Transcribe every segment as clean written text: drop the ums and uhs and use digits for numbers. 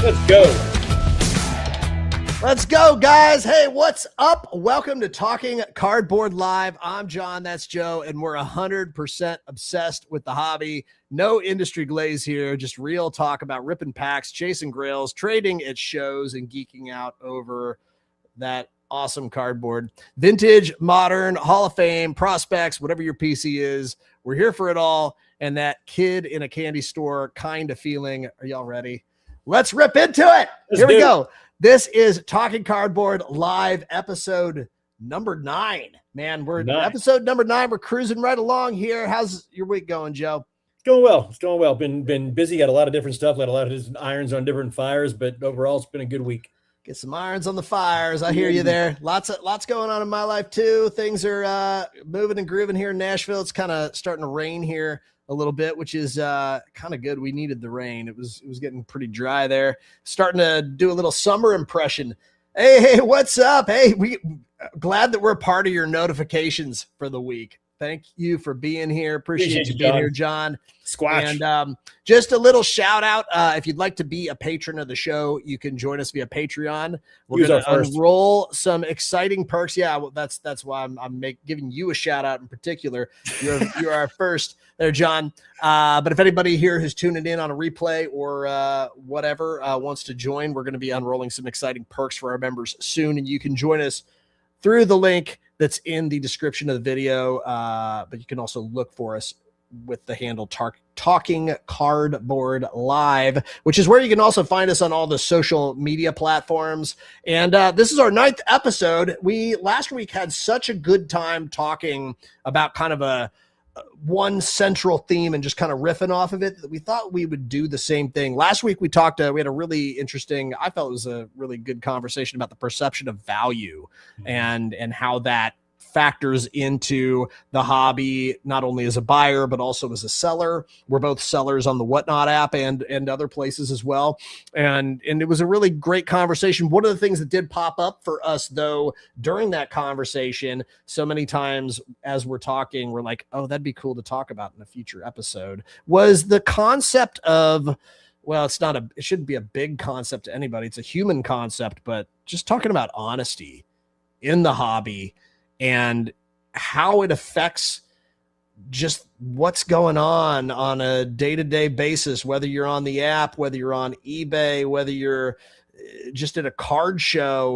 Let's go. Let's go, guys. Hey, what's up? Welcome to Talking Cardboard Live. I'm John, that's Joe, and we're 100% obsessed with the hobby. No industry glaze here, just real talk about ripping packs, chasing grails, trading at shows, and geeking out over that awesome cardboard. Vintage, modern, Hall of Fame, prospects, whatever your PC is, we're here for it all. And that kid in a candy store kind of feeling. Are y'all ready? Let's rip into it. Here we go. This is Talking Cardboard Live, episode number 9. Man, we're episode number 9. We're cruising right along here. How's your week going, Joe? It's going well. It's going well. Been busy. Got a lot of different stuff. Got a lot of irons on different fires, but overall, it's been a good week. Get some irons on the fires. I hear you there. Lots going on in my life too. Things are moving and grooving here in Nashville. It's kind of starting to rain here a little bit, which is kind of good. We needed the rain. It was getting pretty dry there. Starting to do a little summer impression. Hey, what's up? Hey, we glad that we're a part of your notifications for the week. Thank you for being here. Appreciate you being here, John. Squash. And just a little shout out. If you'd like to be a patron of the show, you can join us via Patreon. We're going to unroll some exciting perks. Yeah, well, that's why I'm giving you a shout out in particular. You're our first there, John. But if anybody here who's tuning in on a replay or whatever wants to join, we're going to be unrolling some exciting perks for our members soon, and you can join us through the link that's in the description of the video, but you can also look for us with the handle Talking Cardboard Live, which is where you can also find us on all the social media platforms. And this is our 9th episode. We last week had such a good time talking about kind of a one central theme and just kind of riffing off of it that we thought we would do the same thing. Last week we talked, we had a really interesting, I felt it was a really good conversation about the perception of value and how that factors into the hobby, not only as a buyer, but also as a seller. We're both sellers on the Whatnot app and other places as well. And it was a really great conversation. One of the things that did pop up for us, though, during that conversation, so many times as we're talking, we're like, oh, that'd be cool to talk about in a future episode, was the concept of, well, it shouldn't be a big concept to anybody. It's a human concept, but just talking about honesty in the hobby and how it affects just what's going on a day-to-day basis, whether you're on the app, whether you're on eBay, whether you're just at a card show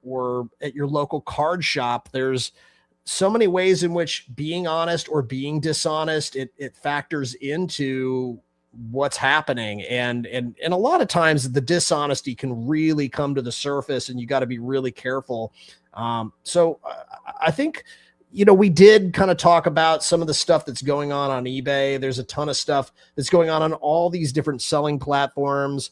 or at your local card shop. There's so many ways in which being honest or being dishonest, it factors into what's happening. And a lot of times the dishonesty can really come to the surface, and you got to be really careful. So I think, we did kind of talk about some of the stuff that's going on eBay. There's a ton of stuff that's going on all these different selling platforms.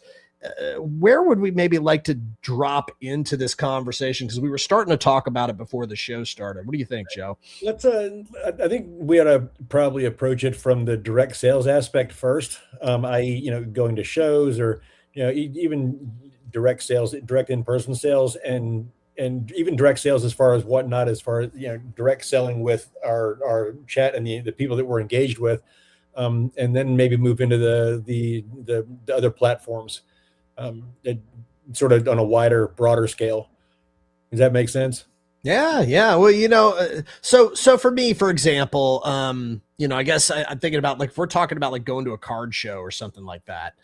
Where would we maybe like to drop into this conversation? Because we were starting to talk about it before the show started. What do you think, Joe? Let's. I think we ought to probably approach it from the direct sales aspect first. I.e., going to shows or even direct sales, direct in-person sales, and even direct sales as far as Whatnot, as far as direct selling with our chat and the people that we're engaged with, and then maybe move into the other platforms. Sort of on a wider, broader scale. Does that make sense? Yeah. Well, so for me, for example, I guess I'm thinking about, like, if we're talking about like going to a card show or something like that,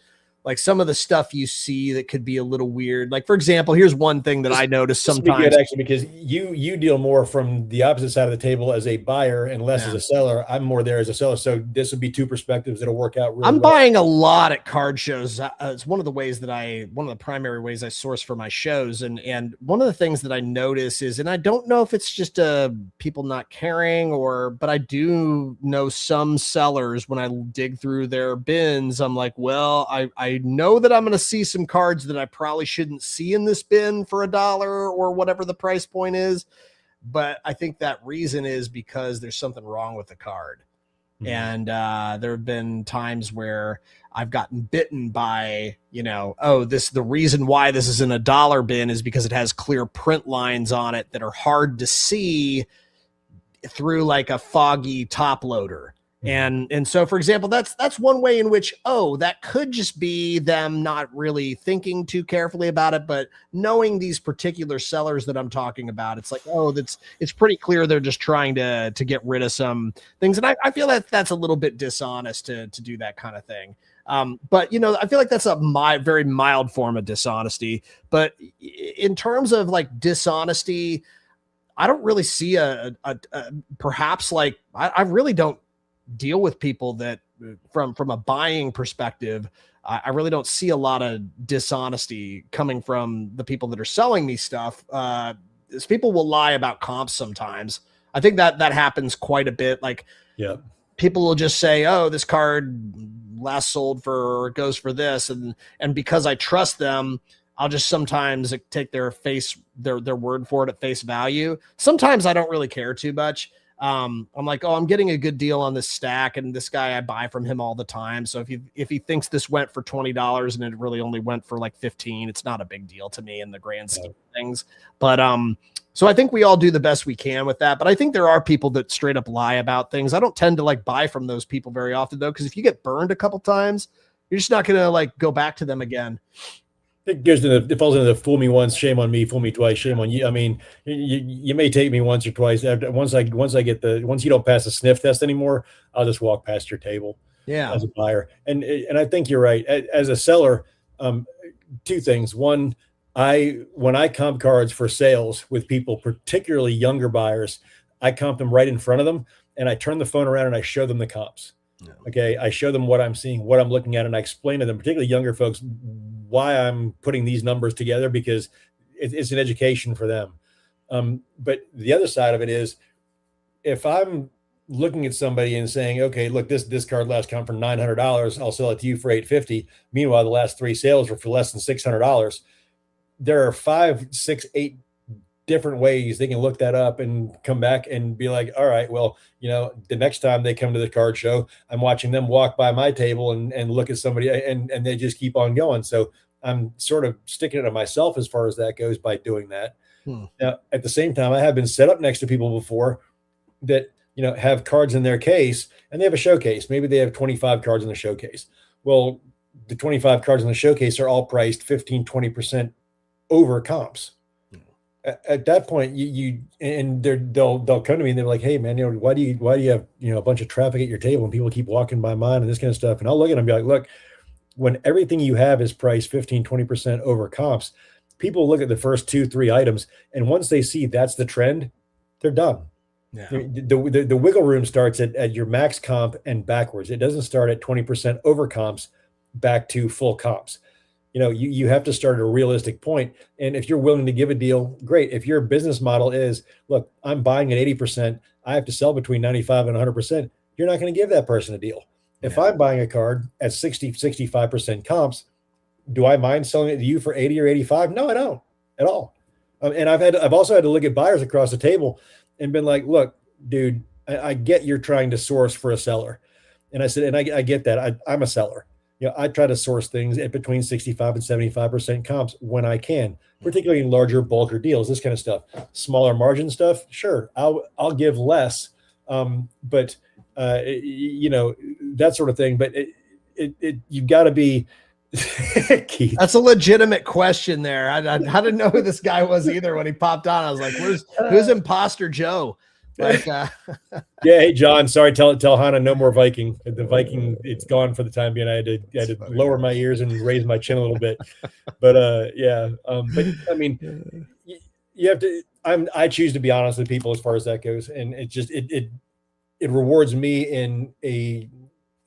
like some of the stuff you see that could be a little weird. Like, for example, here's one thing that I notice sometimes. Good, actually, because you deal more from the opposite side of the table as a buyer and less as a seller. I'm more there as a seller. So this would be two perspectives that'll work out really well. I'm buying a lot at card shows. It's one of the primary ways I source for my shows. And one of the things that I notice is, and I don't know if it's just people not caring but I do know some sellers, when I dig through their bins, I'm like, well, I know that I'm going to see some cards that I probably shouldn't see in this bin for $1 or whatever the price point is. But I think that reason is because there's something wrong with the card. Mm-hmm. And there have been times where I've gotten bitten by, the reason why this is in a $1 bin is because it has clear print lines on it that are hard to see through like a foggy top loader. And so, for example, that's one way in which, that could just be them not really thinking too carefully about it, but knowing these particular sellers that I'm talking about, it's like, it's pretty clear they're just trying to get rid of some things. And I feel that that's a little bit dishonest to do that kind of thing. But I feel like that's a very mild form of dishonesty. But in terms of like dishonesty, I don't really see perhaps like I really don't deal with people that from a buying perspective. I really don't see a lot of dishonesty coming from the people that are selling me stuff. People will lie about comps sometimes. I think that happens quite a bit. Like, yeah, people will just say, "Oh, this card last sold for or goes for this," and because I trust them, I'll just sometimes take their word for it at face value. Sometimes I don't really care too much. I'm like, I'm getting a good deal on this stack, and this guy, I buy from him all the time. So if he thinks this went for $20 and it really only went for like 15, it's not a big deal to me in the grand scheme of things. But so I think we all do the best we can with that. But I think there are people that straight up lie about things. I don't tend to like buy from those people very often though, because if you get burned a couple times, you're just not gonna like go back to them again. It falls into the fool me once, shame on me, fool me twice, shame on you. I mean, you may take me once or twice. Once you don't pass the sniff test anymore, I'll just walk past your table. Yeah. As a buyer. And I think you're right. As a seller, two things. One, when I comp cards for sales with people, particularly younger buyers, I comp them right in front of them, and I turn the phone around and I show them the comps. Yeah. Okay. I show them what I'm seeing, what I'm looking at, and I explain to them, particularly younger folks, why I'm putting these numbers together, because it's an education for them. But the other side of it is, if I'm looking at somebody and saying, okay, look, this card last comp for $900, I'll sell it to you for $850. Meanwhile, the last 3 sales were for less than $600. There are 5, 6, 8 different ways they can look that up and come back and be like, all right, well, the next time they come to the card show, I'm watching them walk by my table and look at somebody, and they just keep on going. So I'm sort of sticking it to myself as far as that goes by doing that. Now, at the same time, I have been set up next to people before that, have cards in their case, and they have a showcase. Maybe they have 25 cards in the showcase. Well, the 25 cards in the showcase are all priced 15, 20% over comps. At that point, they'll come to me and they're like, "Hey, man, why do you have a bunch of traffic at your table and people keep walking by mine and this kind of stuff?" And I'll look at them and be like, "Look, when everything you have is priced 15, 20% over comps, people look at the first 2, 3 items, and once they see that's the trend, they're done." Yeah. The wiggle room starts at your max comp and backwards. It doesn't start at 20% over comps back to full comps. You have to start at a realistic point. And if you're willing to give a deal, great. If your business model is, look, I'm buying at 80%, I have to sell between 95 and 100%, you're not going to give that person a deal. Yeah. If I'm buying a card at 60, 65% comps, do I mind selling it to you for 80 or 85? No, I don't at all. And I've also had to look at buyers across the table and been like, look, dude, I get you're trying to source for a seller. And I said, and I get that. I'm a seller. I try to source things at between 65 and 75% comps when I can, particularly in larger, bulker deals, this kind of stuff. Smaller margin stuff, sure, I'll give less, but that sort of thing. But you've got to be. Keith. That's a legitimate question there. I didn't know who this guy was either when he popped on. I was like, who's Imposter Joe? Like, yeah, hey John, sorry, tell Hannah no more Viking. The Viking, it's gone for the time being. I had to lower my ears and raise my chin a little bit, but yeah. But I mean, you have to. I choose to be honest with people as far as that goes, and it rewards me in a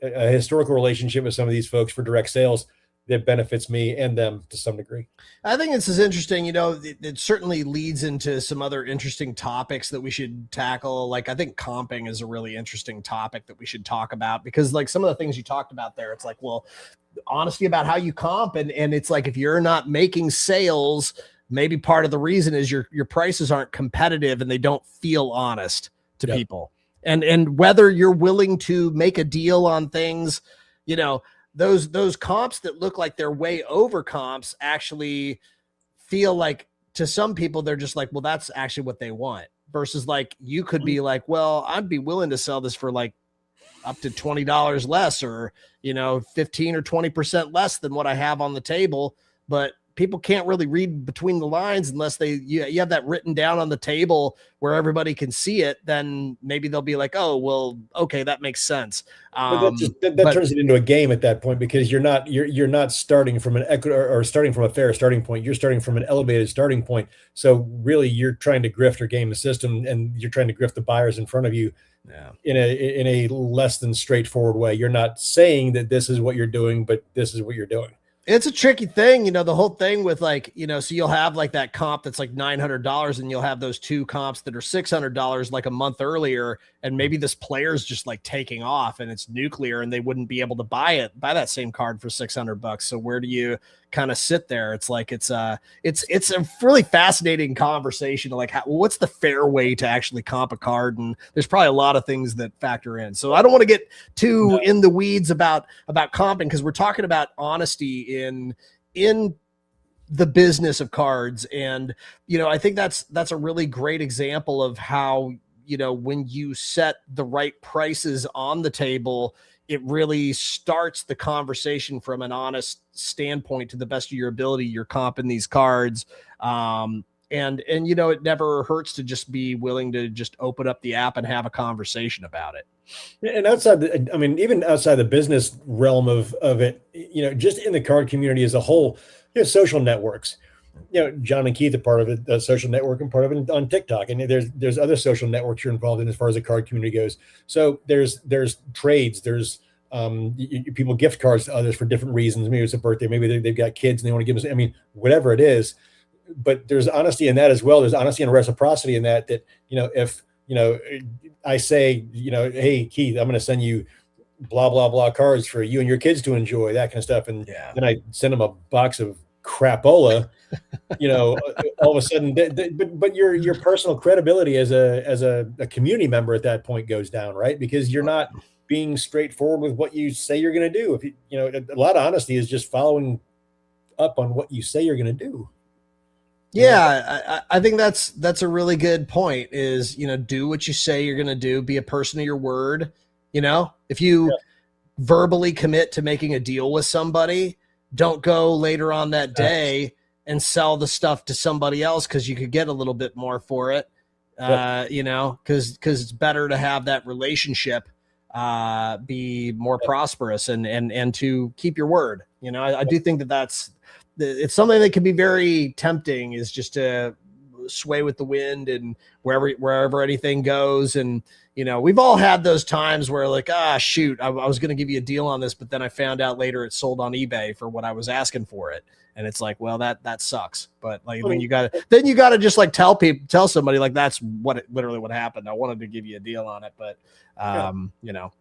historical relationship with some of these folks for direct sales that benefits me and them to some degree. I think this is interesting. It certainly leads into some other interesting topics that we should tackle. Like, I think comping is a really interesting topic that we should talk about, because like some of the things you talked about there, it's like, well, honesty about how you comp. And it's like, if you're not making sales, maybe part of the reason is your prices aren't competitive and they don't feel honest to people. And whether you're willing to make a deal on things, those comps that look like they're way over comps actually feel like, to some people, they're just like, well, that's actually what they want, versus like, you could be like, well, I'd be willing to sell this for like up to $20 less, or, 15 or 20% less than what I have on the table. But people can't really read between the lines unless you have that written down on the table where everybody can see it. Then maybe they'll be like, oh, well, okay, that makes sense. But that turns it into a game at that point, because you're not starting from an equity or starting from a fair starting point. You're starting from an elevated starting point. So really, you're trying to grift or game the system, and you're trying to grift the buyers in front of you. Yeah. In a less than straightforward way. You're not saying that this is what you're doing, but this is what you're doing. It's a tricky thing, the whole thing with like, so you'll have like that comp that's like $900, and you'll have those two comps that are $600 like a month earlier. And maybe this player's just like taking off and it's nuclear, and they wouldn't be able to buy that same card for $600. So where do you kind of sit there? It's like, it's a really fascinating conversation. Like, what's the fair way to actually comp a card? And there's probably a lot of things that factor in. So I don't want to get too in the weeds about comping, because we're talking about honesty in the business of cards. And, I think that's a really great example of how, when you set the right prices on the table, it really starts the conversation from an honest standpoint to the best of your ability. You're comping these cards. And it never hurts to just be willing to just open up the app and have a conversation about it. And even outside the business realm of it, just in the card community as a whole, social networks. John and Keith are part of it, a social network, and part of it on TikTok. And there's other social networks you're involved in as far as the card community goes. So there's trades, there's people gift cards to others for different reasons. Maybe it's a birthday, maybe they've got kids and they want to give us, whatever it is. But there's honesty in that as well. There's honesty and reciprocity in that, if, I say, hey, Keith, I'm going to send you blah, blah, blah cards for you and your kids to enjoy, that kind of stuff. And then I send them a box of crapola, all of a sudden, but your personal credibility as a community member at that point goes down, right? Because you're not being straightforward with what you say you're going to do. If a lot of honesty is just following up on what you say you're going to do. Yeah, I think that's a really good point, is, do what you say you're going to do, be a person of your word. If you verbally commit to making a deal with somebody, don't go later on that day and sell the stuff to somebody else, because you could get a little bit more for it. Because it's better to have that relationship be more prosperous and to keep your word. I do think it's something that can be very tempting, is just to sway with the wind and wherever anything goes. And, we've all had those times where like, shoot, I was going to give you a deal on this, but then I found out later it sold on eBay for what I was asking for it. And it's like, well, that sucks. But like, then you gotta just like tell somebody like, that's literally what happened. I wanted to give you a deal on it, but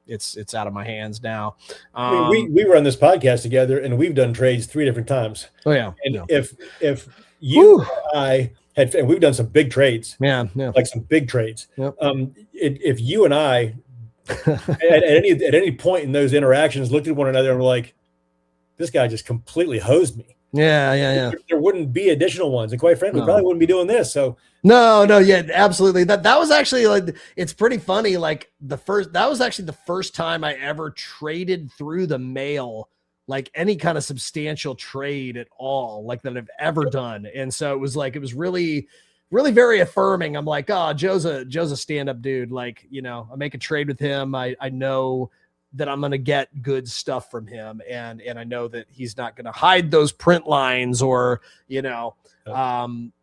it's out of my hands now. We run this podcast together, and we've done trades 3 different times. Oh yeah. And if you and I had, and we've done some big trades, like some big trades. Yep. If you and I at any point in those interactions looked at one another and were like, this guy just completely hosed me. Yeah. There wouldn't be additional ones, and quite frankly, probably wouldn't be doing this. So no, yeah, absolutely. That was actually like, it's pretty funny. Like that was actually the first time I ever traded through the mail, like any kind of substantial trade at all, like that I've ever done. And so it was really, really very affirming. I'm like, oh, Joe's a stand-up dude. Like, I make a trade with him. I know that I'm going to get good stuff from him. And I know that he's not going to hide those print lines or,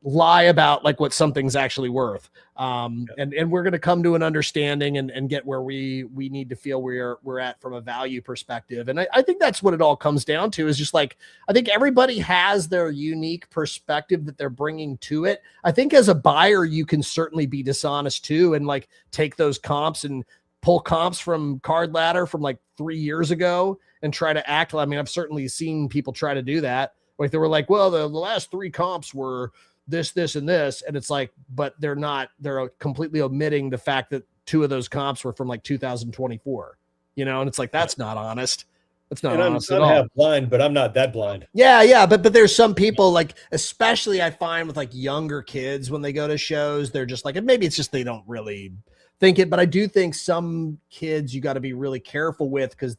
lie about like what something's actually worth. And we're going to come to an understanding and get where we need to feel we're at from a value perspective. And I think that's what it all comes down to, is just like, I think everybody has their unique perspective that they're bringing to it. I think as a buyer, you can certainly be dishonest too, and like take those comps and pull comps from Card Ladder from like 3 years ago and try to act. I mean, I've certainly seen people try to do that. Like they were like, well, the last 3 comps were this, and this. And it's like, but they're completely omitting the fact that 2 of those comps were from like 2024, and it's like, that's not honest. That's not honest at all. I'm half blind, but I'm not that blind. Yeah. But there's some people, like, especially I find with like younger kids, when they go to shows, they're just like, and maybe it's just, they don't really think it, but I do think some kids you got to be really careful with, because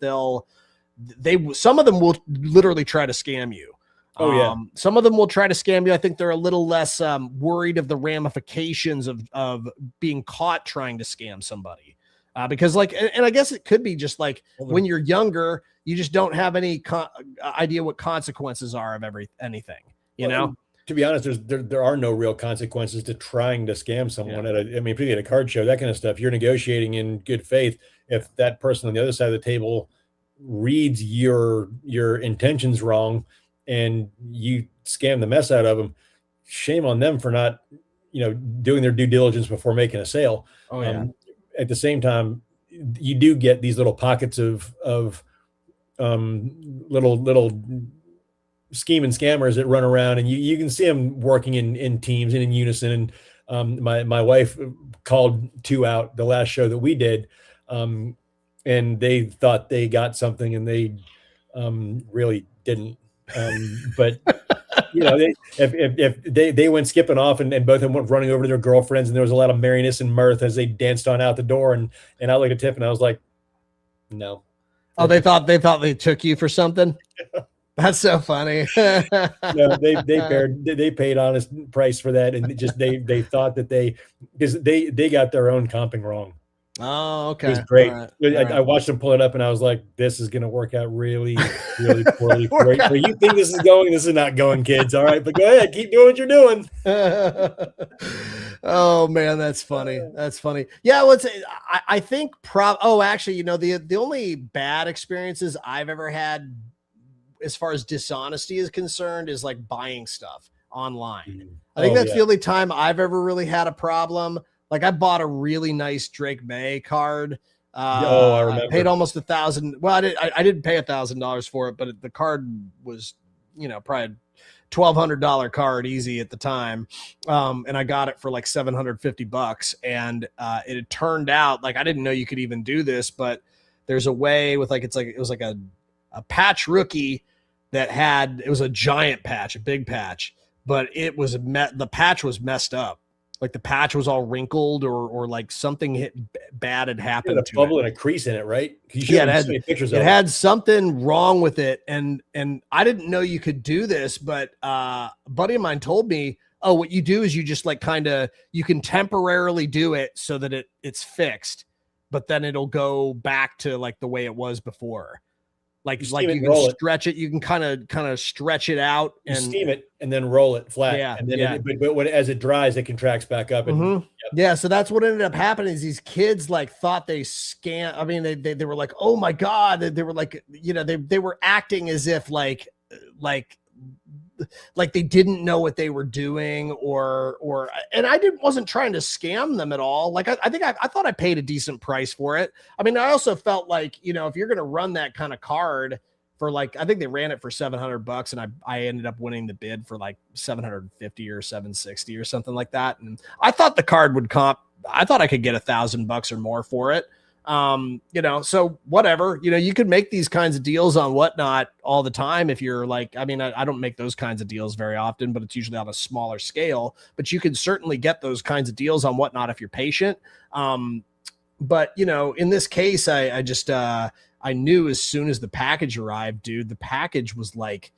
some of them will literally try to scam you. Oh yeah. Some of them will try to scam you. I think they're a little less worried of the ramifications of being caught trying to scam somebody. Because like, and I guess it could be just like when you're younger, you just don't have any idea what consequences are of anything, you know? To be honest, there are no real consequences to trying to scam someone particularly at a card show, that kind of stuff. You're negotiating in good faith. If that person on the other side of the table reads your intentions wrong and you scam the mess out of them, shame on them for not, doing their due diligence before making a sale. Oh yeah. At the same time, you do get these little pockets of little scheming scammers that run around, and you can see them working in teams and in unison. And my wife called 2 out the last show that we did, and they thought they got something, and they really didn't. But if they went skipping off, and both of them went running over to their girlfriends, and there was a lot of merriness and mirth as they danced on out the door, and I looked at Tiff and I was like, no. Oh, they thought they took you for something. That's so funny. No, they paid honest price for that, and they thought that because they got their own comping wrong. Oh, okay. It was great. All right. I watched them pull it up, and I was like, "This is going to work out really, really poorly for you. You think this is going? This is not going, kids. All right, but go ahead, keep doing what you're doing." Oh man, that's funny. That's funny. Yeah, I think actually, the only bad experiences I've ever had as far as dishonesty is concerned is like buying stuff online. I think that's the only time I've ever really had a problem. Like I bought a really nice Drake May card. I remember. I paid almost $1,000. Well, I didn't pay $1,000 for it, but the card was, probably $1,200 card easy at the time. And I got it for like $750. And it had turned out like, I didn't know you could even do this, but there's a way with it was like a patch rookie that it was a giant patch, a big patch, but the patch was messed up. Like the patch was all wrinkled or like something bad had happened to it. A bubble and a crease in it, right? It had something wrong with it. And I didn't know you could do this, but a buddy of mine told me, oh, what you do is you just like you can temporarily do it so that it's fixed, but then it'll go back to like the way it was before. Like you can stretch it, you can kind of stretch it out and steam it and then roll it flat. Yeah. And then but as it dries, it contracts back up. And yeah. So that's what ended up happening is these kids like thought they scanned. I mean, they were like, oh my God. They were like, they were acting as if like they didn't know what they were doing and I wasn't trying to scam them at all. Like I think I thought I paid a decent price for it. I mean, I also felt like, if you're going to run that kind of card for like, I think they ran it for $700 and I ended up winning the bid for like 750 or 760 or something like that. And I thought the card would I thought I could get $1,000 or more for it. So whatever, you could make these kinds of deals on Whatnot all the time. If you're like, I mean, I don't make those kinds of deals very often, but it's usually on a smaller scale, but you can certainly get those kinds of deals on Whatnot if you're patient. But in this case, I just, I knew as soon as the package arrived, dude, the package was like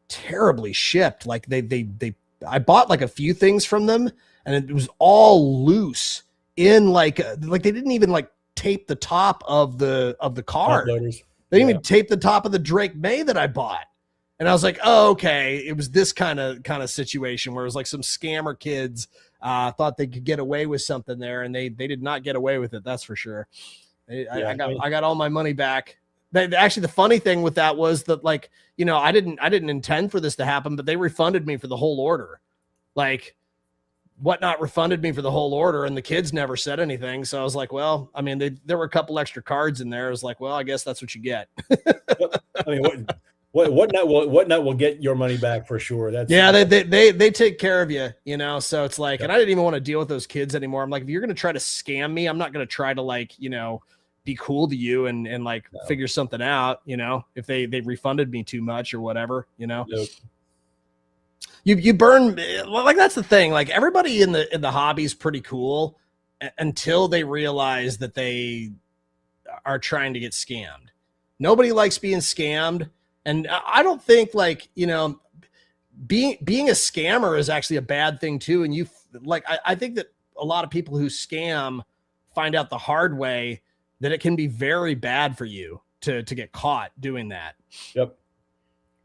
terribly shipped. Like I bought like a few things from them and it was all loose in like they didn't even like tape the top of the card. They didn't even tape the top of the Drake May that I bought. And I was like, oh, okay. It was this kind of situation where it was like some scammer kids thought they could get away with something there, and they did not get away with it. That's for sure. I got all my money back. Actually, the funny thing with that was that like, I didn't intend for this to happen, but they refunded me for the whole order. Like Whatnot refunded me for the whole order, and the kids never said anything. So I was like, well, I mean, there were a couple extra cards in there. I was like, well, I guess that's what you get. I mean, Whatnot will get your money back for sure. They take care of you, so it's like, and I didn't even want to deal with those kids anymore. I'm like, if you're going to try to scam me, I'm not going to try to like, be cool to you and like figure something out, if they refunded me too much or whatever, Nope. You burn, like that's the thing. Like everybody in the hobby is pretty cool, until they realize that they are trying to get scammed. Nobody likes being scammed. And I don't think like, you know, being a scammer is actually a bad thing too. And I think that a lot of people who scam find out the hard way that it can be very bad for you to get caught doing that. Yep.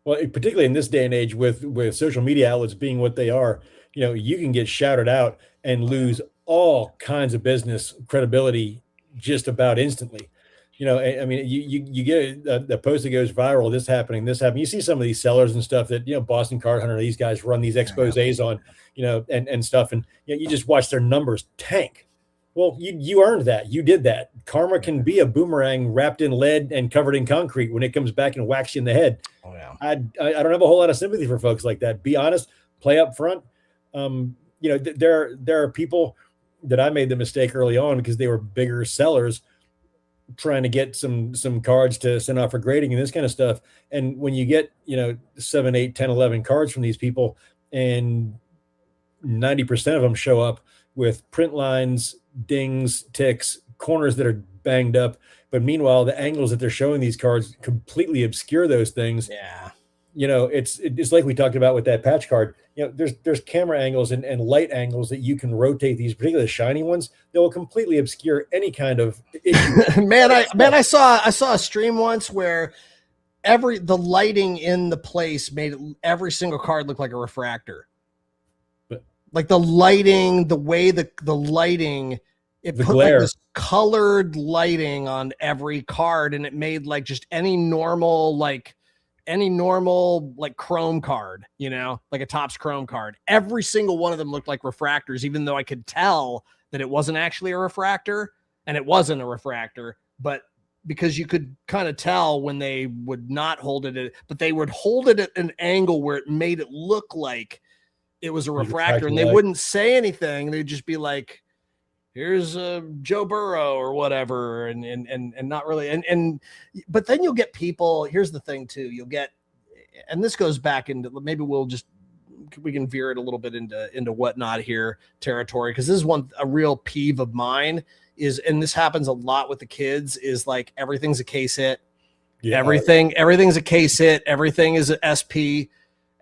Well, particularly in this day and age with social media outlets being what they are, you know, you can get shouted out and lose all kinds of business credibility just about instantly. You know, I mean, you get a post that goes viral, this happening. You see some of these sellers and stuff that, you know, Boston Card Hunter, these guys run these exposés on, you know, and stuff. And you know, you just watch their numbers tank. Well, you earned that. You did that. Karma can be a boomerang wrapped in lead and covered in concrete when it comes back and whacks you in the head. Oh, yeah. I don't have a whole lot of sympathy for folks like that. Be honest, play up front. You know, there are people that I made the mistake early on because they were bigger sellers trying to get some cards to send off for grading and this kind of stuff. And when you get, you know, 7, 8, 10, 11 cards from these people and 90% of them show up with print lines, dings, ticks, corners that are banged up. But meanwhile, the angles that they're showing these cards completely obscure those things. Yeah. You know, it's like we talked about with that patch card. You know, there's camera angles and light angles that you can rotate these, particularly the shiny ones. They will completely obscure any kind of issue. I saw a stream once where the lighting in the place made every single card look like a refractor. Like the lighting, the way the lighting, it put like this colored lighting on every card, and it made like just any normal chrome card, you know, like a Topps chrome card. Every single one of them looked like refractors, even though I could tell that it wasn't actually a refractor, and it wasn't a refractor, but because you could kind of tell when they would not hold it, but they would hold it at an angle where it made it look like it was a refractor, and they wouldn't say anything. They'd just be like, here's Joe Burrow or whatever. And not really. But then you'll get people, here's the thing too. You'll get, and this goes back into, maybe we can veer it a little bit into whatnot here territory. Cause this is a real peeve of mine is, and this happens a lot with the kids, is like, everything's a case hit. Yeah. Everything's a case hit. Everything is an SP.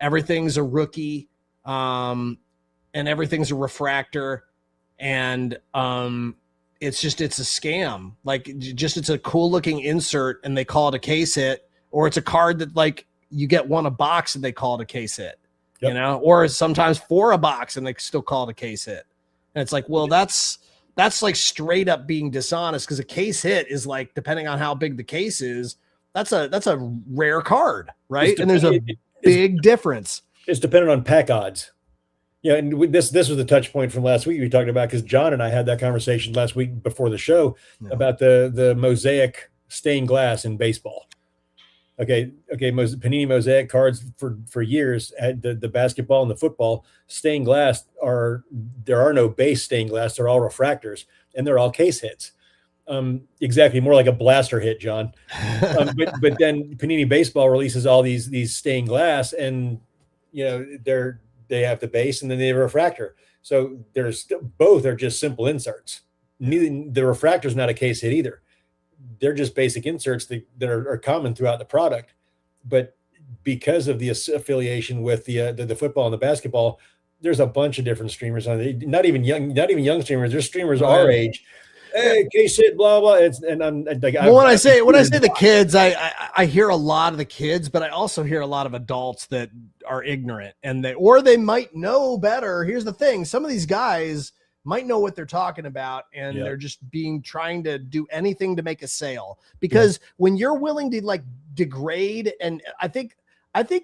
Everything's a rookie. And everything's a refractor. And it's a scam. Like, it's a cool looking insert and they call it a case hit, or it's a card that like you get one a box and they call it a case hit. Yep. You know, or sometimes 4 a box and they still call it a case hit. And it's like, well, that's like straight up being dishonest, because a case hit is like, depending on how big the case is, that's a rare card, right? And there's a big difference. It's dependent on pack odds. Yeah, and this was the touch point from last week we talked about, because John and I had that conversation last week before the show about the mosaic stained glass in baseball. Okay, Panini mosaic cards for years had the basketball and the football stained glass there are no base stained glass, they're all refractors, and they're all case hits. Exactly, more like a blaster hit, John. But then Panini baseball releases all these stained glass, and you know they have the base and then they have a refractor. So both are just simple inserts. The refractor is not a case hit either. They're just basic inserts that are common throughout the product. But because of the affiliation with the football and the basketball, there's a bunch of different streamers on it. Not even young streamers. There's streamers our age. Hey, case hit, blah blah. I'm like, well, when I say the kids, I hear a lot of the kids, but I also hear a lot of adults that are ignorant, and they might know better. Here's the thing: some of these guys might know what they're talking about, and they're just trying to do anything to make a sale. Because when you're willing to like degrade, and I think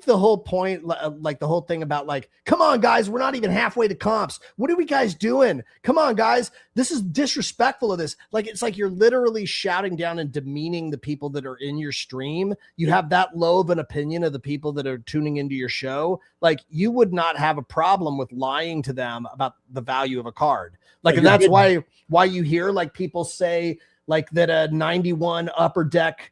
the whole point, like the whole thing about like, come on guys, we're not even halfway to comps. What are we guys doing? Come on guys, this is disrespectful of this. Like, it's like you're literally shouting down and demeaning the people that are in your stream. You have that low of an opinion of the people that are tuning into your show. Like, you would not have a problem with lying to them about the value of a card. Like, and that's why you hear like people say like that a 91 Upper Deck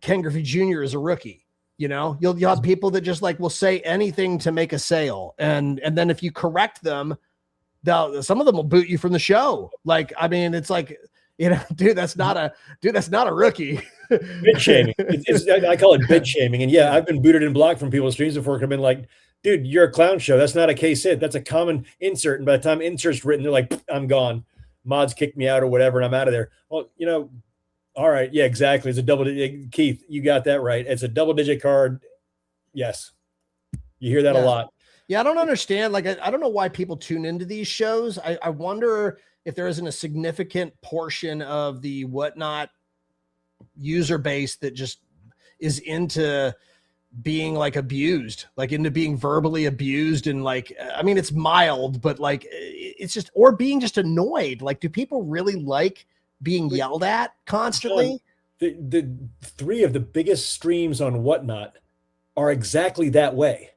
Ken Griffey Jr. is a rookie. You know, you'll have people that just like will say anything to make a sale. And then if you correct them, some of them will boot you from the show. Like, I mean, it's like, you know, dude, that's not a rookie. Bid shaming. I call it bid shaming. And yeah, I've been booted and blocked from people's streams before. I've been like, dude, you're a clown show. That's not a case hit. That's a common insert. And by the time insert's written, they're like, I'm gone. Mods kicked me out or whatever, and I'm out of there. Well, you know, all right. Yeah, exactly. It's a double digit. Keith, you got that right. It's a double digit card. Yes. You hear that a lot. Yeah, I don't understand. Like, I don't know why people tune into these shows. I wonder if there isn't a significant portion of the Whatnot user base that just is into being like abused, like into being verbally abused. And like, I mean, it's mild, but like, it's just, or being just annoyed. Like, do people really like being yelled at constantly? John, the three of the biggest streams on Whatnot are exactly that way.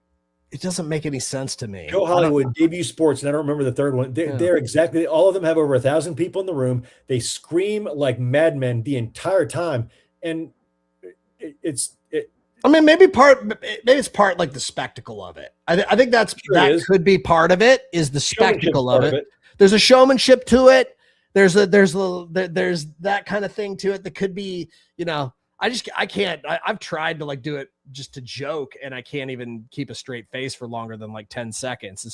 It doesn't make any sense to me. Joe Hollywood, Debut Sports, and I don't remember the third one. They're exactly, all of them have over 1,000 people in the room. They scream like madmen the entire time. And I mean, maybe it's part like the spectacle of it. I think that could be part of it, is the spectacle of it. There's a showmanship to it. There's that kind of thing to it that could be, you know, I can't, I've tried to like do it just to joke, and I can't even keep a straight face for longer than like 10 seconds.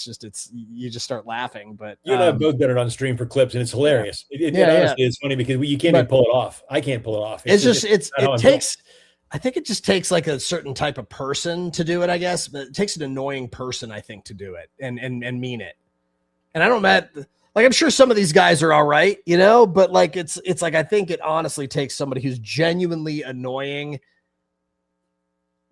You just start laughing. But you and I have both done it on stream for clips, and it's hilarious. Honestly, it's funny because you can't even pull it off. I can't pull it off. I think it just takes like a certain type of person to do it, I guess, but it takes an annoying person, I think, to do it and mean it. And I don't like, I'm sure some of these guys are all right, you know, but like, it's like, I think it honestly takes somebody who's genuinely annoying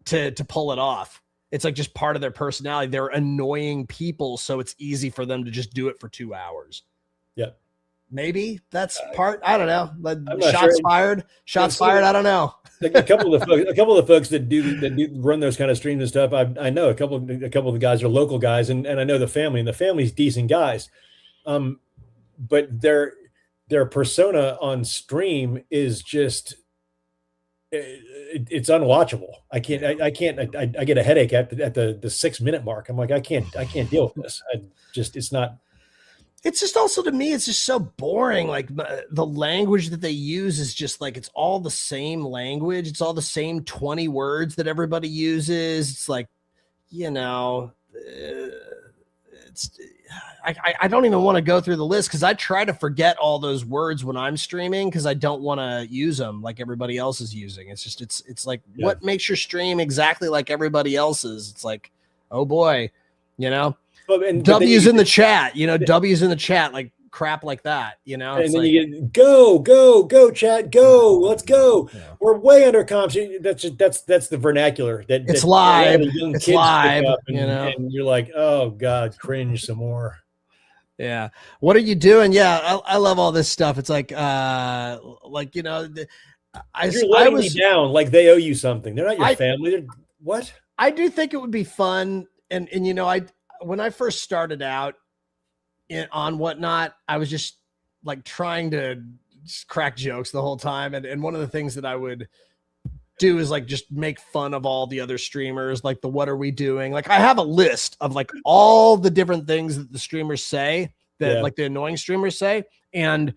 to pull it off. It's like just part of their personality. They're annoying people, so it's easy for them to just do it for 2 hours. Yeah. Maybe that's part. I don't know. Shots fired. I don't know. A couple of the folks that do run those kind of streams and stuff. I know a couple of the guys are local guys, and I know the family, and the family's decent guys. But their persona on stream is just it's unwatchable. I get a headache at the 6-minute mark. I'm like, I can't deal with this. It's just also, to me, it's just so boring. Like, the language that they use is just like, it's all the same language. It's all the same 20 words that everybody uses. It's like, you know, I don't even want to go through the list, because I try to forget all those words when I'm streaming, because I don't want to use them like everybody else is using. It's just, it's like, what makes your stream exactly like everybody else's? It's like, oh boy, you know. W's in the chat, you know, W's in the chat, like crap like that, you know. And then you get go chat, go, let's go. Yeah. We're way under comps. That's the vernacular. It's live. It's live. You know, and you're like, oh god, cringe some more. Yeah. What are you doing? Yeah, I love all this stuff. It's like you know, you're letting me down, like they owe you something. They're not your family. They're, what? I do think it would be fun, and you know, when I first started out on Whatnot, I was just like trying to just crack jokes the whole time. And one of the things that I would do is like just make fun of all the other streamers, like the what are we doing? Like, I have a list of like all the different things that the streamers say, that like the annoying streamers say. And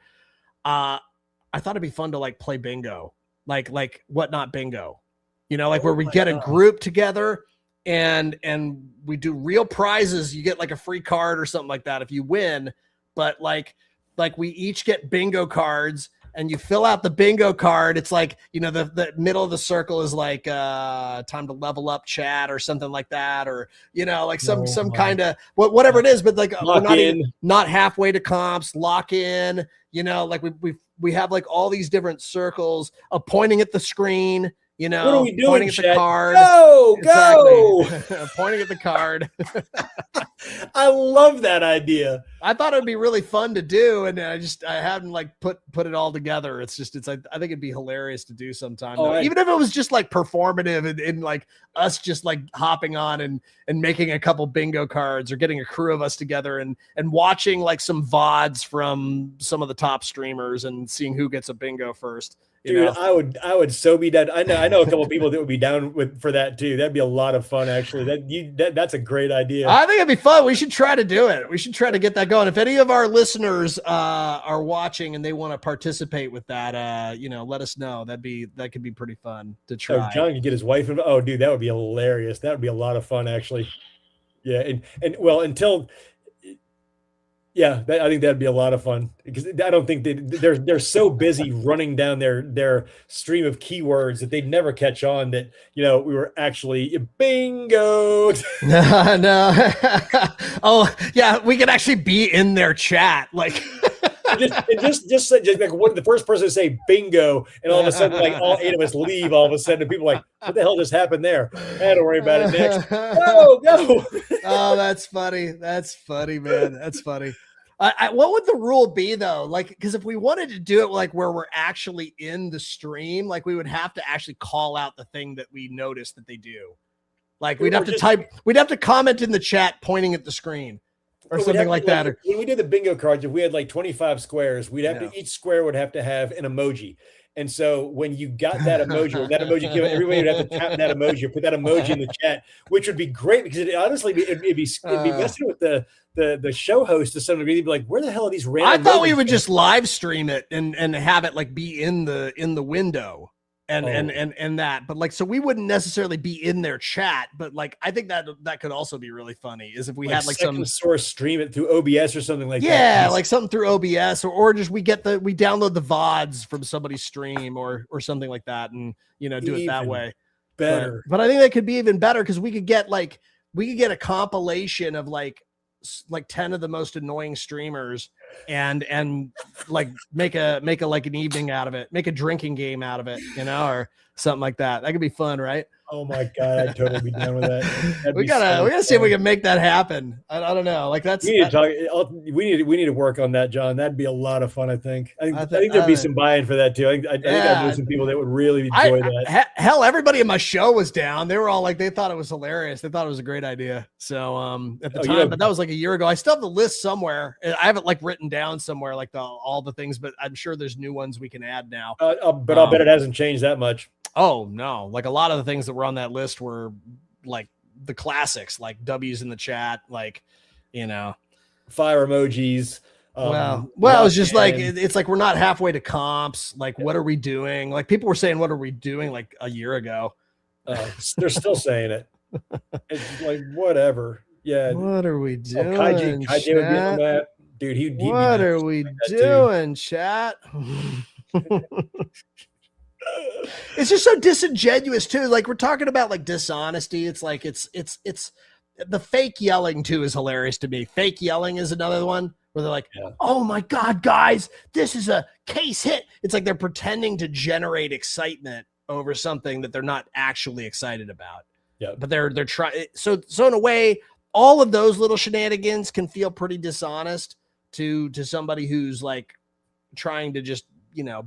I thought it'd be fun to like play bingo, like Whatnot bingo, you know, like where we get a group together and we do real prizes. You get like a free card or something like that if you win, but like we each get bingo cards, and you fill out the bingo card. It's like, you know, the middle of the circle is like time to level up chat or something like that, or, you know, like some kind of whatever it is, but like we're not halfway to comps, lock in, you know, like we have like all these different circles of pointing at the screen. You know, what are we doing, pointing at the card. Go! Pointing at the card. I love that idea. I thought it'd be really fun to do, and I hadn't like put it all together. I think it'd be hilarious to do sometime. Even if it was just like performative and like us just like hopping on and making a couple bingo cards, or getting a crew of us together and watching like some VODs from some of the top streamers and seeing who gets a bingo first. Dude, I would so be down. I know a couple of people that would be down for that too. That'd be a lot of fun, actually. That's a great idea. I think it'd be fun. We should try to do it. We should try to get that going. If any of our listeners are watching and they want to participate with that, let us know. That could be pretty fun to try. Oh, John could get his wife involved. Oh, dude, that would be hilarious. That would be a lot of fun, actually. Yeah, and well, I think that'd be a lot of fun because I don't think they're so busy running down their stream of keywords that they'd never catch on that we were actually bingo. No. Oh yeah, we could actually be in their chat like. just like the first person to say bingo, and all of a sudden, like all 8 of us leave. All of a sudden, and people are like, "What the hell just happened there?" Don't worry about it. Next, go. Oh, that's funny. That's funny, man. That's funny. What would the rule be though? Like, because if we wanted to do it like where we're actually in the stream, like we would have to actually call out the thing that we notice that they do. Like we'd have to comment in the chat pointing at the screen. Or something like that. When we did the bingo cards, if we had like 25 squares, we'd have to, each square would have to have an emoji. And so when you got that emoji, everybody would have to tap that emoji or put that emoji in the chat, which would be great because it'd be messing with the show host to some degree. They'd be like, where the hell are these random? I thought we would just live stream it and have it like be in the window. And that, but like, so we wouldn't necessarily be in their chat, but like, I think that could also be really funny is if we had like some source stream it through OBS or something like that. Yeah, like something through OBS or just we download the VODs from somebody's stream or something like that and do it that way. Better. But I think that could be even better because we could get a compilation of like 10 of the most annoying streamers and like make like an evening out of it, make a drinking game out of it, or something like that. That could be fun, right? Oh my God, I'd totally be down with that. We gotta see if we can make that happen. I don't know. Like we need to work on that, John. That'd be a lot of fun. I think there'd be some buy-in for that too. I think I'd know some people that would really enjoy that. Hell, everybody in my show was down. They were all like, they thought it was hilarious. They thought it was a great idea. So at the time, but that was like a year ago. I still have the list somewhere. I have it like written down somewhere, like all the things. But I'm sure there's new ones we can add now. I'll bet it hasn't changed that much. Oh no! Like a lot of the things that were on that list were like the classics, like W's in the chat, like fire emojis. Well, it's just like it's like we're not halfway to comps. Like, what are we doing? Like people were saying, "What are we doing?" Like a year ago. They're still saying it. It's like whatever. Yeah. What are we doing? Kaiji would be on that. Dude, what are we doing, chat? It's just so disingenuous too. Like we're talking about like dishonesty. It's like it's the fake yelling too is hilarious to me. Fake yelling is another one where they're like, "Oh my God, guys, this is a case hit." It's like they're pretending to generate excitement over something that they're not actually excited about. Yeah, but they're trying. So in a way, all of those little shenanigans can feel pretty dishonest to somebody who's like trying to just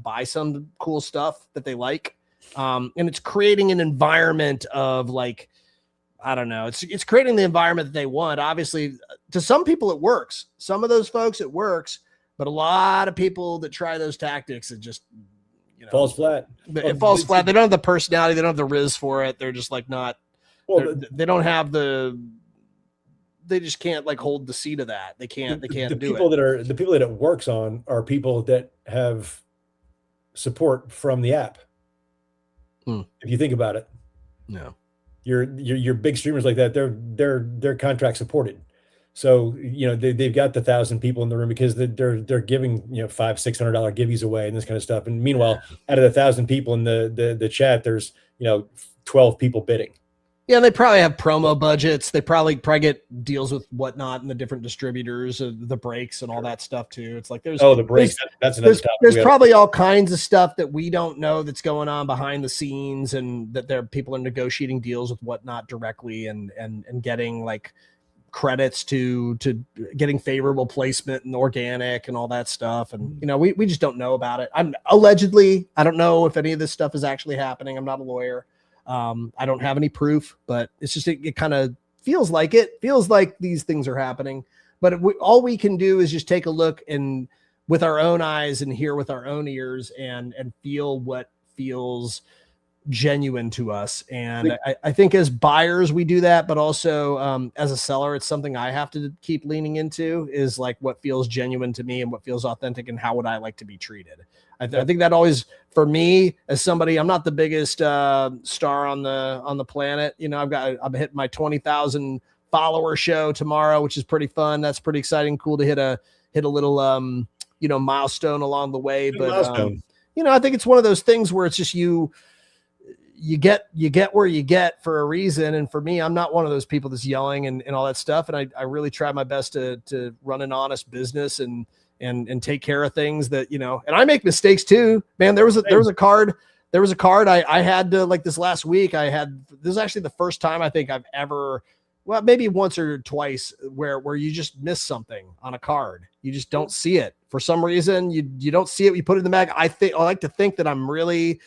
buy some cool stuff that they like. And it's creating an environment of like, I don't know. It's creating the environment that they want. Obviously to some people it works. Some of those folks it works, but a lot of people that try those tactics, it just, falls flat. It falls flat. They don't have the personality. They don't have the riz for it. They're just like not, they don't have they just can't like hold the seat of that. They can't do it. The people that it works on are people that have support from the app. If you think about it, no, your big streamers like that, they're contract supported. So they've got the 1,000 people in the room because they're giving $500-$600 givvies away and this kind of stuff. And meanwhile, out of the 1,000 people in the chat, there's 12 people bidding. Yeah, they probably have promo budgets. They probably get deals with Whatnot and the different distributors, the breaks and all that stuff too. It's like the breaks. That's another topic. There's probably all kinds of stuff that we don't know that's going on behind the scenes, and that people are negotiating deals with Whatnot directly and getting like credits to getting favorable placement and organic and all that stuff. And we just don't know about it. I don't know if any of this stuff is actually happening. I'm not a lawyer. I don't have any proof, but it's just, it kind of feels like these things are happening, but all we can do is just take a look and with our own eyes and hear with our own ears and feel what feels genuine to us. And I think as buyers, we do that, but also as a seller, it's something I have to keep leaning into, is like what feels genuine to me and what feels authentic and how would I like to be treated. I think that always, for me as somebody, I'm not the biggest star on the planet. You know, I'm hitting my 20,000 follower show tomorrow, which is pretty fun. That's pretty exciting. Cool to hit a little, milestone along the way. But, I think it's one of those things where it's just you get where you get for a reason. And for me, I'm not one of those people that's yelling and all that stuff. And I really try my best to run an honest business and take care of things that, and I make mistakes too, man. There was a card I had to, like, this last week. This is actually the first time I think I've ever, well, maybe once or twice where you just miss something on a card. You just don't see it for some reason. You don't see it. You put it in the bag. I like to think that I'm really,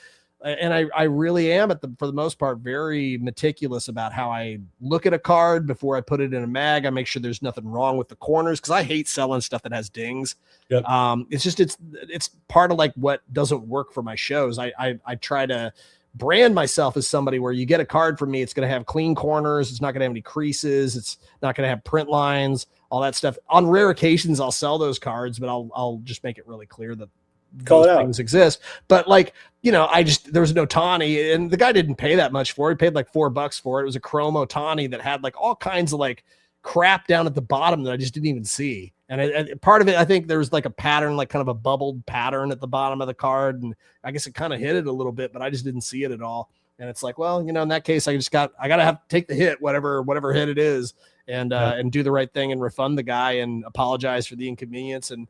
and I really am for the most part, very meticulous about how I look at a card before I put it in a mag. I make sure there's nothing wrong with the corners, because I hate selling stuff that has dings. Yep. It's part of like what doesn't work for my shows. I try to brand myself as somebody where you get a card from me, it's going to have clean corners. It's not going to have any creases. It's not going to have print lines, all that stuff. On rare occasions, I'll sell those cards, but I'll just make it really clear that those things exist. But like, there was an Otani, and the guy didn't pay that much for it. He paid like $4 for it. It was a chrome Otani that had like all kinds of like crap down at the bottom that I just didn't even see. And part of it, I think there's like a pattern, like kind of a bubbled pattern at the bottom of the card. And I guess it kind of hit it a little bit, but I just didn't see it at all. And it's like, well, in that case, I got to have to take the hit, whatever hit it is, and do the right thing and refund the guy and apologize for the inconvenience. And,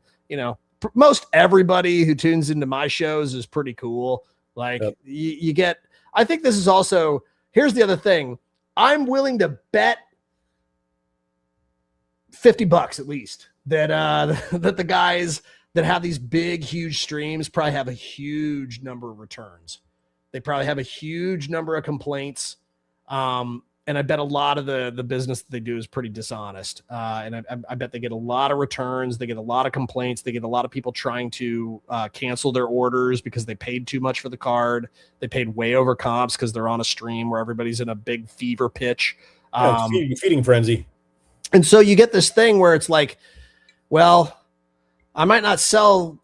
most everybody who tunes into my shows is pretty cool. Like, you get, I think this is also, here's the other thing. I'm willing to bet $50 at least that that the guys that have these big, huge streams probably have a huge number of returns. They probably have a huge number of complaints. And I bet a lot of the business that they do is pretty dishonest. And I bet they get a lot of returns. They get a lot of complaints. They get a lot of people trying to cancel their orders because they paid too much for the card. They paid way over comps because they're on a stream where everybody's in a big fever pitch. Feeding frenzy. And so you get this thing where it's like, well, I might not sell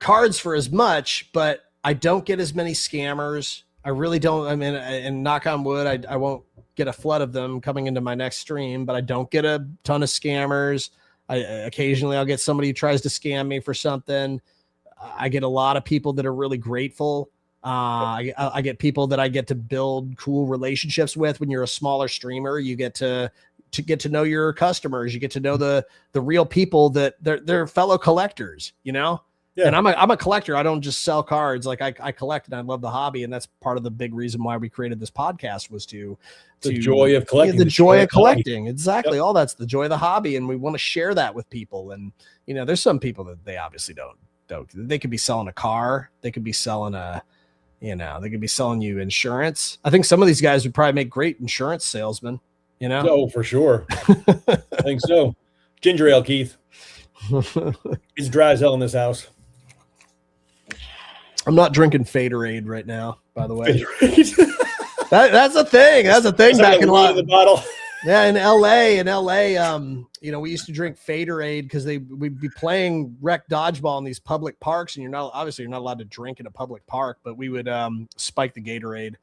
cards for as much, but I don't get as many scammers. I really don't. I mean, and knock on wood, I won't get a flood of them coming into my next stream, but I don't get a ton of scammers. Occasionally I'll get somebody who tries to scam me for something. I get a lot of people that are really grateful. I get people that I get to build cool relationships with. When you're a smaller streamer, you get to get to know your customers. You get to know the real people that they're fellow collectors, Yeah. And I'm a collector. I don't just sell cards. Like I collect, and I love the hobby. And that's part of the big reason why we created this podcast, was the joy of collecting. The joy of collecting. Exactly. Yep. All that's the joy of the hobby. And we want to share that with people. And, there's some people that they obviously don't. They could be selling a car. They could be selling they could be selling you insurance. I think some of these guys would probably make great insurance salesmen, Oh, for sure. I think so. Ginger ale, Keith. It's dry as hell in this house. I'm not drinking Faderade right now, by the way. That's a thing. That's a thing back in the bottle. Yeah, in LA, we used to drink Faderade because we'd be playing rec dodgeball in these public parks, and you're not allowed to drink in a public park, but we would spike the Gatorade,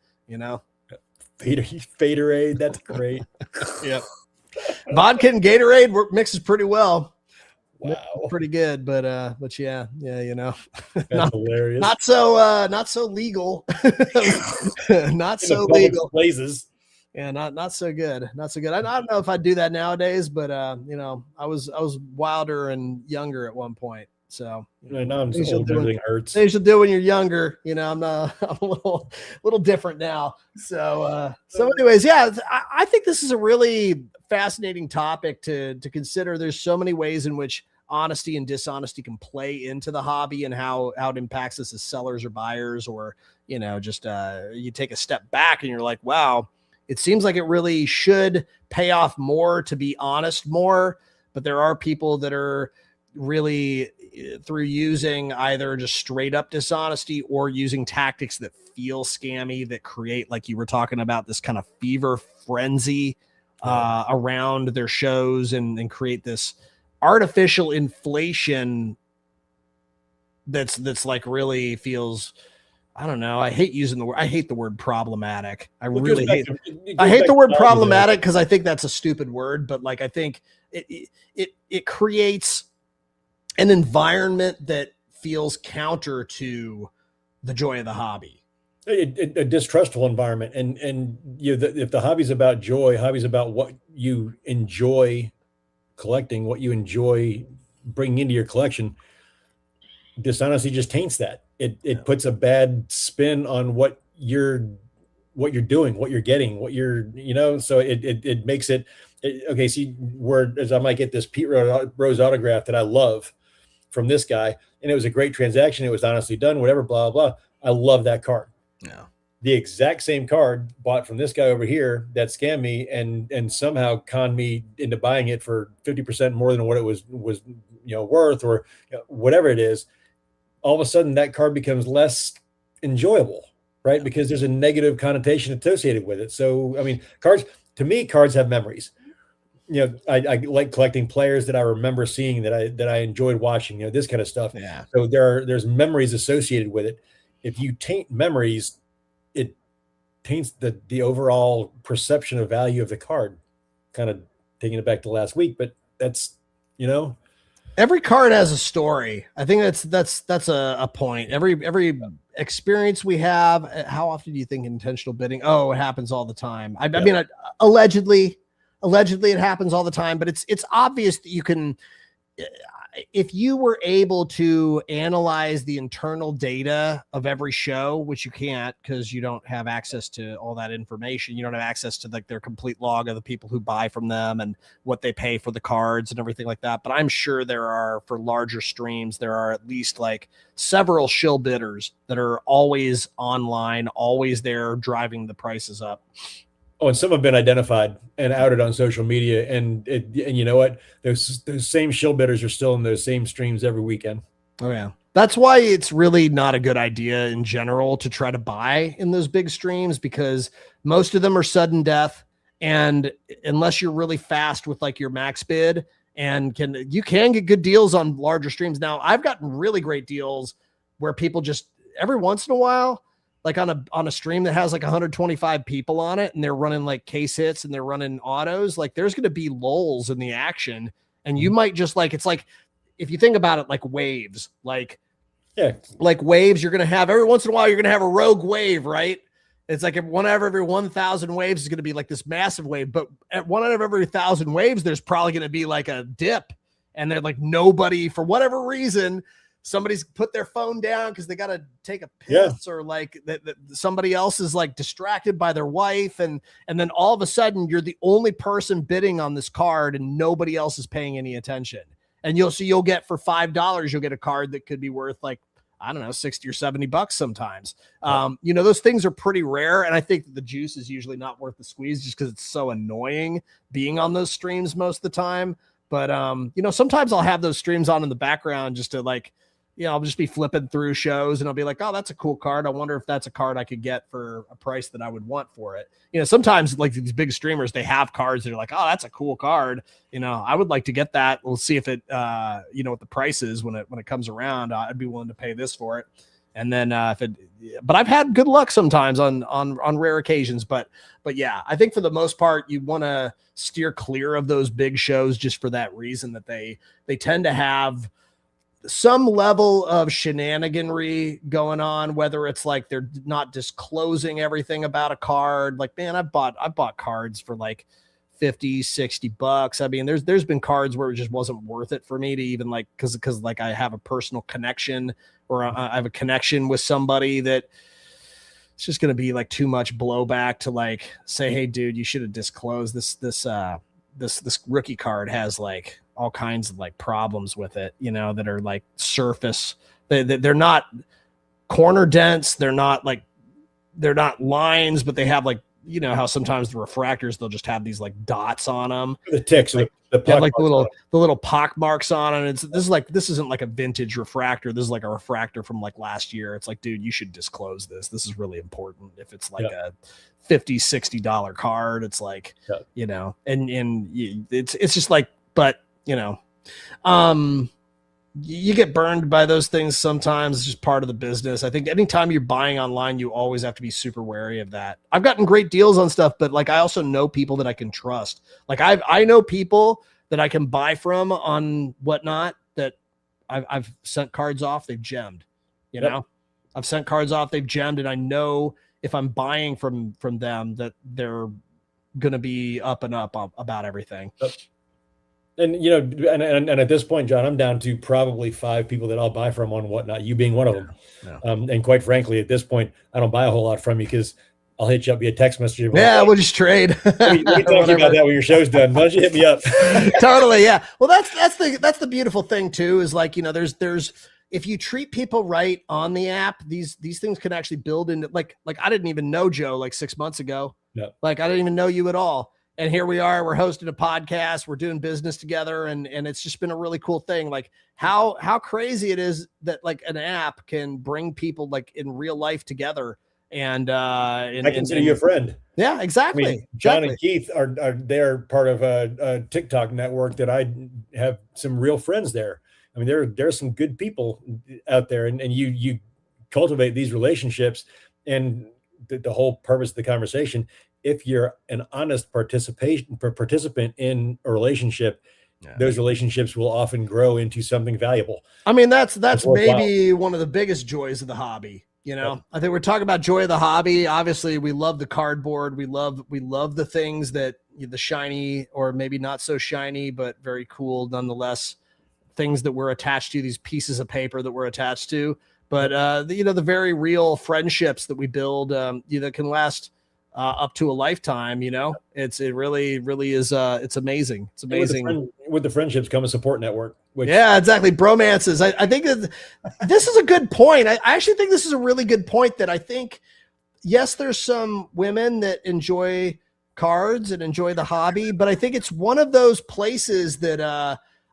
Faderade, that's great. Yeah. Vodka and Gatorade mixes pretty well. Wow. Pretty good, but yeah, That's hilarious. Not so legal. Not so legal. Places. Yeah, not so good. Not so good. I don't know if I'd do that nowadays, but I was wilder and younger at one point. So now I'm so old, everything hurts. Things you'll do when you're younger. I'm a little different now. So anyways, yeah, I think this is a really fascinating topic to consider. There's so many ways in which honesty and dishonesty can play into the hobby, and how it impacts us as sellers or buyers, or just you take a step back and you're like, wow, it seems like it really should pay off more to be honest more, but there are people that are really through using either just straight up dishonesty or using tactics that feel scammy, that create, like you were talking about, this kind of fever frenzy around their shows, and create this artificial inflation that's like really feels, I don't know. I hate the word problematic. I hate the word problematic because I think that's a stupid word, but like, I think it creates an environment that feels counter to the joy of the hobby. A distrustful environment. And if the hobby's about joy, hobby's about what you enjoy collecting, what you enjoy bringing into your collection, dishonesty just taints that. It puts a bad spin on what you're doing, what you're getting, what you're, so it makes it okay. See, whereas I might get this Pete Rose autograph that I love from this guy, and it was a great transaction, it was honestly done, whatever, blah blah. I love that card. Yeah. The exact same card bought from this guy over here that scammed me and somehow conned me into buying it for 50% more than what it was worth, or whatever it is. All of a sudden that card becomes less enjoyable, right? Yeah. Because there's a negative connotation associated with it. So, I mean, cards have memories. I like collecting players that I remember seeing, that I enjoyed watching, this kind of stuff. Yeah. So there's memories associated with it. If you taint memories, it taints the overall perception of value of the card. Kind of taking it back to last week, but that's, every card has a story. I think that's a point. Every experience we have. How often do you think intentional bidding? Oh, it happens all the time. I mean, allegedly it happens all the time, but it's obvious that you can, if you were able to analyze the internal data of every show, which you can't because you don't have access to all that information. You don't have access to like their complete log of the people who buy from them and what they pay for the cards and everything like that. But I'm sure there are, for larger streams, there are at least like several shill bidders that are always online, always there driving the prices up. Oh, and some have been identified and outed on social media, and you know what? Those same shill bidders are still in those same streams every weekend. Oh yeah, that's why it's really not a good idea in general to try to buy in those big streams, because most of them are sudden death, and unless you're really fast with like your max bid, and you can get good deals on larger streams. Now, I've gotten really great deals where people just every once in a while, like on a stream that has like 125 people on it, and they're running like case hits and they're running autos, like there's going to be lulls in the action. And you might just like, it's like, if you think about it, like waves, like waves, you're going to have every once in a while, you're going to have a rogue wave, right? It's like one out of every 1,000 waves is going to be like this massive wave, but at one out of every 1,000 waves, there's probably going to be like a dip, and they're like, nobody, for whatever reason, somebody's put their phone down because they got to take a piss, or like that somebody else is like distracted by their wife. And then all of a sudden you're the only person bidding on this card and nobody else is paying any attention. And you'll get for $5, you'll get a card that could be worth like, I don't know, 60 or 70 bucks sometimes. Those things are pretty rare. And I think that the juice is usually not worth the squeeze just because it's so annoying being on those streams most of the time. But, sometimes I'll have those streams on in the background just to like, I'll just be flipping through shows and I'll be like, oh, that's a cool card. I wonder if that's a card I could get for a price that I would want for it. Sometimes like these big streamers, they have cards that are like, oh, that's a cool card. I would like to get that. We'll see if it, what the price is when it comes around. I'd be willing to pay this for it. And then but I've had good luck sometimes on rare occasions. But yeah, I think for the most part, you want to steer clear of those big shows just for that reason, that they tend to have some level of shenaniganry going on, whether it's like they're not disclosing everything about a card. Like, man, I bought cards for like 50, 60 bucks. I mean, there's been cards where it just wasn't worth it for me to even like, cause like I have a personal connection, or I have a connection with somebody that it's just going to be like too much blowback to like say, hey dude, you should have disclosed this rookie card has like all kinds of like problems with it, that are like surface. They're not corner dents. They're not lines, but they have like you know how sometimes the refractors, they'll just have these like dots on them. The ticks, like, the little pock marks on it. This isn't like a vintage refractor. This is like a refractor from like last year. It's like, dude, you should disclose this. This is really important. If it's like a $50-$60 card, it's like, you know, and it's just like, but you know, you get burned by those things sometimes. It's just part of the business. I think anytime you're buying online, you always have to be super wary of that. I've gotten great deals on stuff, but like I also know people that I can trust. Like I know people that I can buy from on whatnot that I've sent cards off, they've gemmed. You know, I've sent cards off, they've gemmed, and I know if I'm buying from them that they're gonna be up and up about everything. And, you know, and at this point, John, I'm down to probably 5 people that I'll buy from on whatnot, you being one of them. And quite frankly, at this point, I don't buy a whole lot from you because I'll hit you up via text message. Yeah, we'll just trade. we can talk about that when your show's done. Why don't you hit me up? Totally, yeah. Well, that's the beautiful thing too, is like, you know, there's if you treat people right on the app, these things can actually build into like I didn't even know Joe like 6 months ago. Like I didn't even know you at all. And here we are, we're hosting a podcast, we're doing business together. And it's just been a really cool thing. Like how crazy it is that like an app can bring people like in real life together. And I consider you a friend. Yeah, exactly. I mean, John and Keith they're part of a TikTok network that I have some real friends there. I mean, there's some good people out there, and you cultivate these relationships. And the whole purpose of the conversation, if you're an honest participant in a relationship, those relationships will often grow into something valuable. I mean, that's maybe one of the biggest joys of the hobby. You know, I think we're talking about joy of the hobby. Obviously, we love the cardboard. We love the things that the shiny or maybe not so shiny, but very cool nonetheless. Things that we're attached to, these pieces of paper that we're attached to. But the very real friendships that we build, that can last up to a lifetime. You know, it really is. It's amazing. It's amazing. With the friendships come a support network. Yeah, exactly. Bromances. I think that this is a good point. I actually think this is a really good point. That I think, yes, there's some women that enjoy cards and enjoy the hobby, but I think it's one of those places that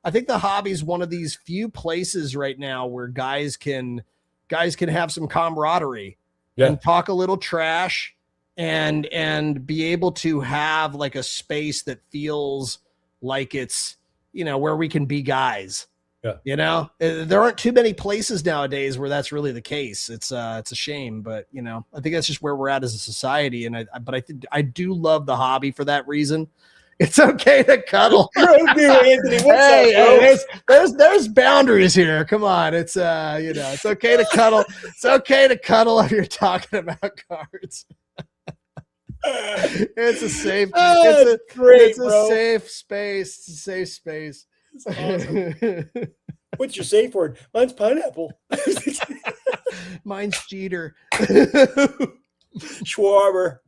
I think the hobby is one of these few places right now where guys can have some camaraderie and talk a little trash and be able to have like a space that feels like it's, you know, where we can be guys. You know, there aren't too many places nowadays where that's really the case. It's a shame, but you know, I think that's just where we're at as a society. And I do love the hobby for that reason. It's okay to cuddle. Hey, there's boundaries here. Come on. It's it's okay to cuddle. It's okay to cuddle if you're talking about cards. It's a safe safe space. It's a safe space. Awesome. What's your safe word? Mine's pineapple. Mine's Jeter. Schwarber.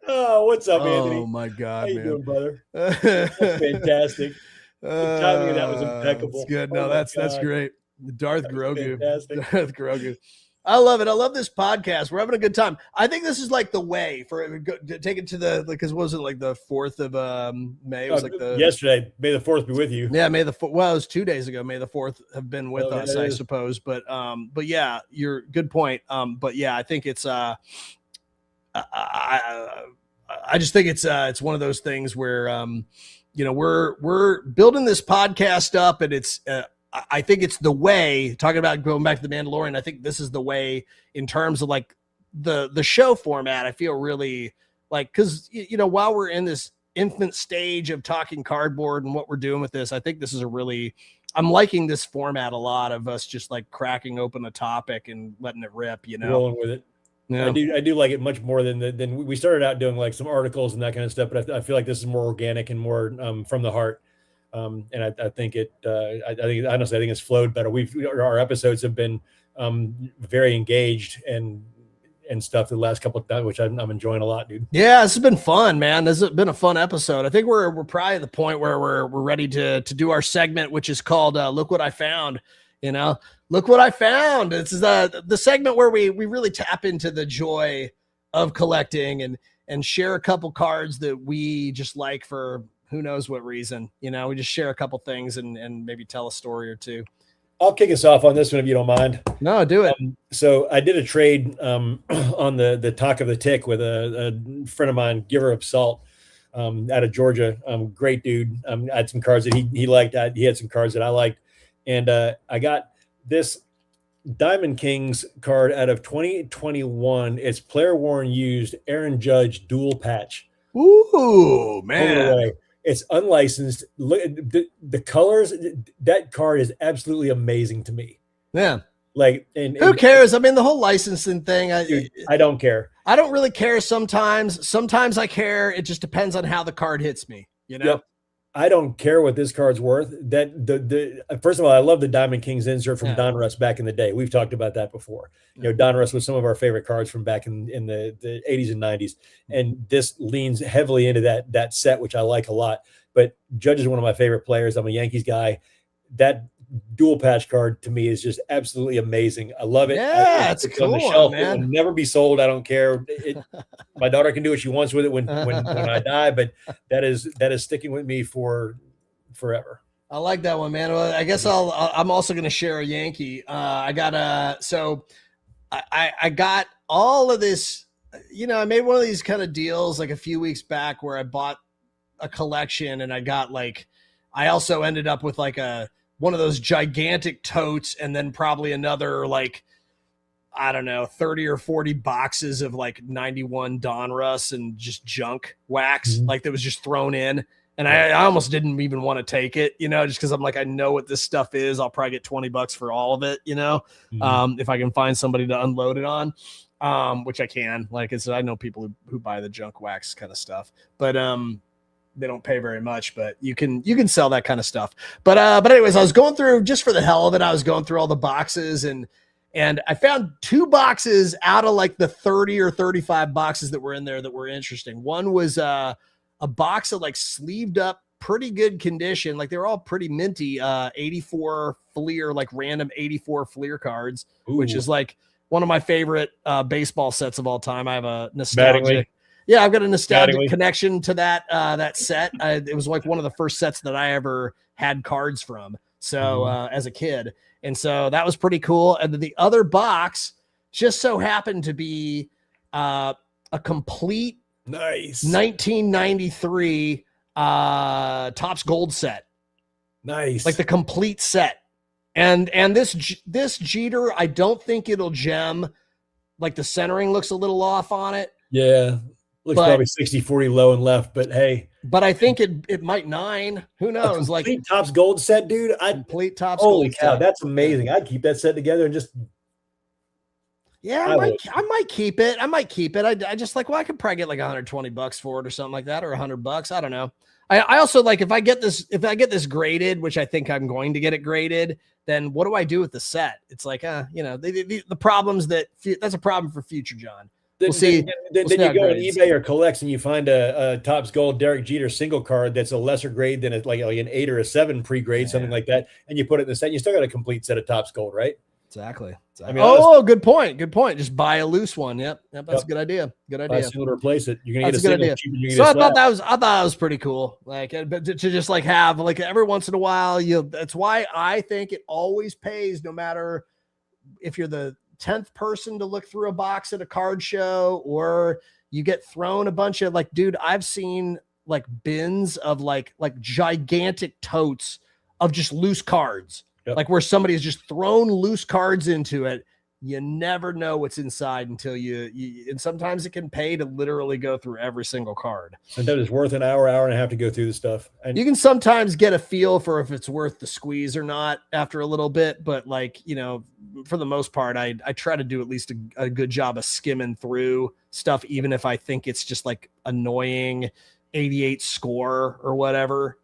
Oh, what's up, Anthony? Oh my God, how you man. doing, brother? That's fantastic. The timing of that was impeccable. That's good. No, that's great. Darth Grogu. Darth Grogu. I love it. I love this podcast. We're having a good time. I think this is like the way for take it to the, because what was it, like the 4th of May? It was like yesterday. May the 4th be with you. Yeah, May the 4th. Well, it was 2 days ago. May the 4th have been with us, I suppose. But yeah, you're good point. But yeah, I think it's I just think it's one of those things where we're building this podcast up, and it's I think it's the way, talking about going back to the Mandalorian, I think this is the way in terms of like the show format. I feel really like, because while we're in this infant stage of talking cardboard and what we're doing with this, I think this is I'm liking this format a lot, of us just like cracking open a topic and letting it rip, rolling with it. Yeah. I do like it much more than we started out doing, like some articles and that kind of stuff. But I feel like this is more organic and more from the heart. And I think it's flowed better. Our episodes have been very engaged and stuff the last couple of times, which I'm enjoying a lot, dude. Yeah, this has been fun, man. This has been a fun episode. I think we're probably at the point where we're ready to do our segment, which is called "Look What I Found." You know, look what I found. This is the segment where we really tap into the joy of collecting and share a couple cards that we just like for who knows what reason. You know, we just share a couple things and maybe tell a story or two. I'll kick us off on this one if you don't mind. No, do it. So I did a trade on the Talk of the Tick with a friend of mine, Giver of Salt, out of Georgia. Great dude. I had some cards that he liked. He had some cards that I liked. And I got this Diamond Kings card out of 2021. It's player worn used Aaron Judge dual patch. Ooh, man. It's unlicensed. Look, the colors. That card is absolutely amazing to me. Yeah. Like, who cares? I mean, the whole licensing thing. I don't care. I don't really care sometimes. Sometimes I care. It just depends on how the card hits me. You know. Yep. I don't care what this card's worth. That the first of all, I love the Diamond Kings insert from Donruss back in the day. We've talked about that before. You know, Donruss was some of our favorite cards from back in the 80s and 90s. And this leans heavily into that set, which I like a lot. But Judge is one of my favorite players. I'm a Yankees guy. That dual patch card to me is just absolutely amazing. I love it. Yeah, it's cool, on the shelf. Man. It will never be sold. I don't care. My daughter can do what she wants with it when I die, but that is sticking with me for forever. I like that one, man. Well, I guess I'm also going to share a Yankee. I got I got all of this. You know, I made one of these kind of deals like a few weeks back where I bought a collection, and I got I also ended up with one of those gigantic totes, and then probably another I don't know, 30 or 40 boxes of 91 Donruss and just junk wax, that was just thrown in. And I almost didn't even want to take it, you know, just because I'm I know what this stuff is. I'll probably get $20 for all of it, you know, if I can find somebody to unload it on, which I can. I know people who buy the junk wax kind of stuff, but they don't pay very much, but you can sell that kind of stuff. But anyways, I was going through just for the hell of it. I was going through all the boxes and I found 2 boxes out of the 30 or 35 boxes that were in there that were interesting. One was a box of sleeved up, pretty good condition. They were all pretty minty, 84 Fleer, random 84 Fleer cards, which is one of my favorite baseball sets of all time. I have a nostalgic. Yeah, I've got a nostalgic connection to that set. It was one of the first sets that I ever had cards from. So as a kid. And so that was pretty cool. And then the other box just so happened to be a complete nice 1993 Topps Gold set. Nice. The complete set. And this Jeter, I don't think it'll gem. The centering looks a little off on it. Yeah. Looks probably 60-40 low and left, but hey. But I think it might 9. Who knows? Complete Topps Gold set, dude. Complete Topps holy Gold cow, set. that's amazing. I'd keep that set together and just. Yeah, I might keep it. I just I could probably get $120 for it or something like that, or $100. I don't know. I also if I get this graded, which I think I'm going to get it graded, then what do I do with the set? It's the problems that's a problem for future John. We'll see. Then you go on eBay or Collects and you find a Topps Gold Derek Jeter single card that's a lesser grade than an 8 or a 7 pre-grade, something like that, and you put it in the set. You still got a complete set of Topps Gold, right? Exactly. I mean, good point. Just buy a loose one. Yep. That's a good idea. Good idea. Buy a single to replace it. You're gonna get a single cheaper than you So I thought that was pretty cool. But to just have every once in a while, that's why I think it always pays, no matter if you're the 10th person to look through a box at a card show, or you get thrown a bunch of dude, I've seen bins of gigantic totes of just loose cards. Yep. Where somebody has just thrown loose cards into it. You never know what's inside until you and sometimes it can pay to literally go through every single card. And that is worth an hour and a half to go through the stuff. And you can sometimes get a feel for if it's worth the squeeze or not after a little bit, but for the most part, I try to do at least a good job of skimming through stuff, even if I think it's just annoying 88 score or whatever,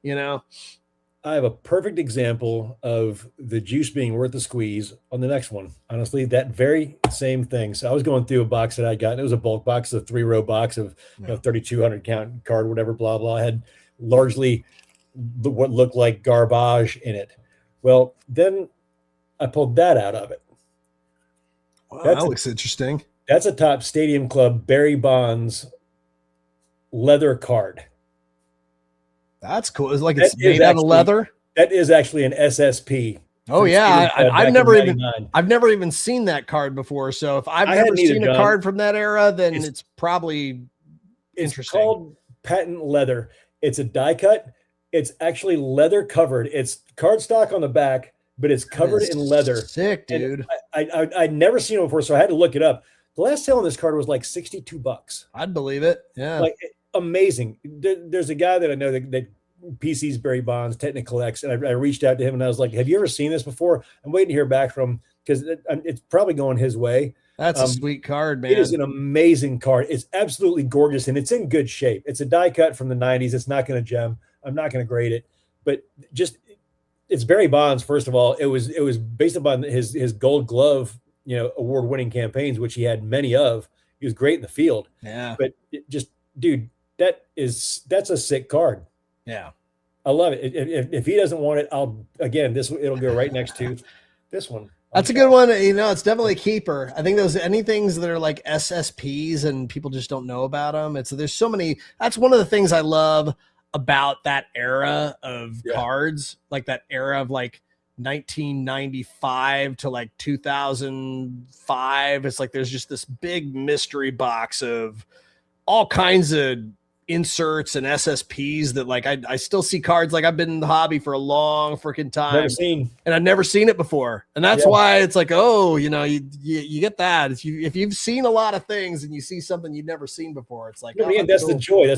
I have a perfect example of the juice being worth the squeeze on the next one. Honestly, that very same thing. So I was going through a box that I got, and it was a bulk box, a 3-row box of 3,200 count card, whatever, blah, blah. I had largely what looked like garbage in it. Well, then I pulled that out of it. Wow, that looks interesting. That's a Top Stadium Club Barry Bonds leather card. That's cool. It's like it's made out of leather. That is actually an SSP. Oh yeah, I've never even seen that card before. So if I've never seen a card from that era, then it's probably interesting. It's called patent leather. It's a die cut. It's actually leather covered. It's cardstock on the back, but it's covered in leather. Sick, dude. I'd never seen it before, so I had to look it up. The last sale on this card was like $62. I'd believe it. Yeah, like amazing. There's a guy that I know that PC's Barry Bonds, Technical X, and I reached out to him and I was like, "Have you ever seen this before?" I'm waiting to hear back from him because it's probably going his way. That's a sweet card, man. It is an amazing card. It's absolutely gorgeous and it's in good shape. It's a die cut from the 90s. It's not going to gem. I'm not going to grade it, but just it's Barry Bonds. First of all, it was based upon his Gold Glove, award-winning campaigns, which he had many of. He was great in the field. Yeah, but dude, that's a sick card. Yeah, I love it. If he doesn't want it, it'll go right next to this one. That's a good one. It's definitely a keeper. I think anything that are like SSPs and people just don't know about them. There's so many. That's one of the things I love about that era of cards, like that era of like 1995 to like 2005. It's like there's just this big mystery box of all kinds of inserts and SSPs that like I still see cards. Like I've been in the hobby for a long freaking time and I've never seen it before, and that's why it's like, oh, you get that if you've seen a lot of things and you see something you've never seen before, it's like that's cool. The joy.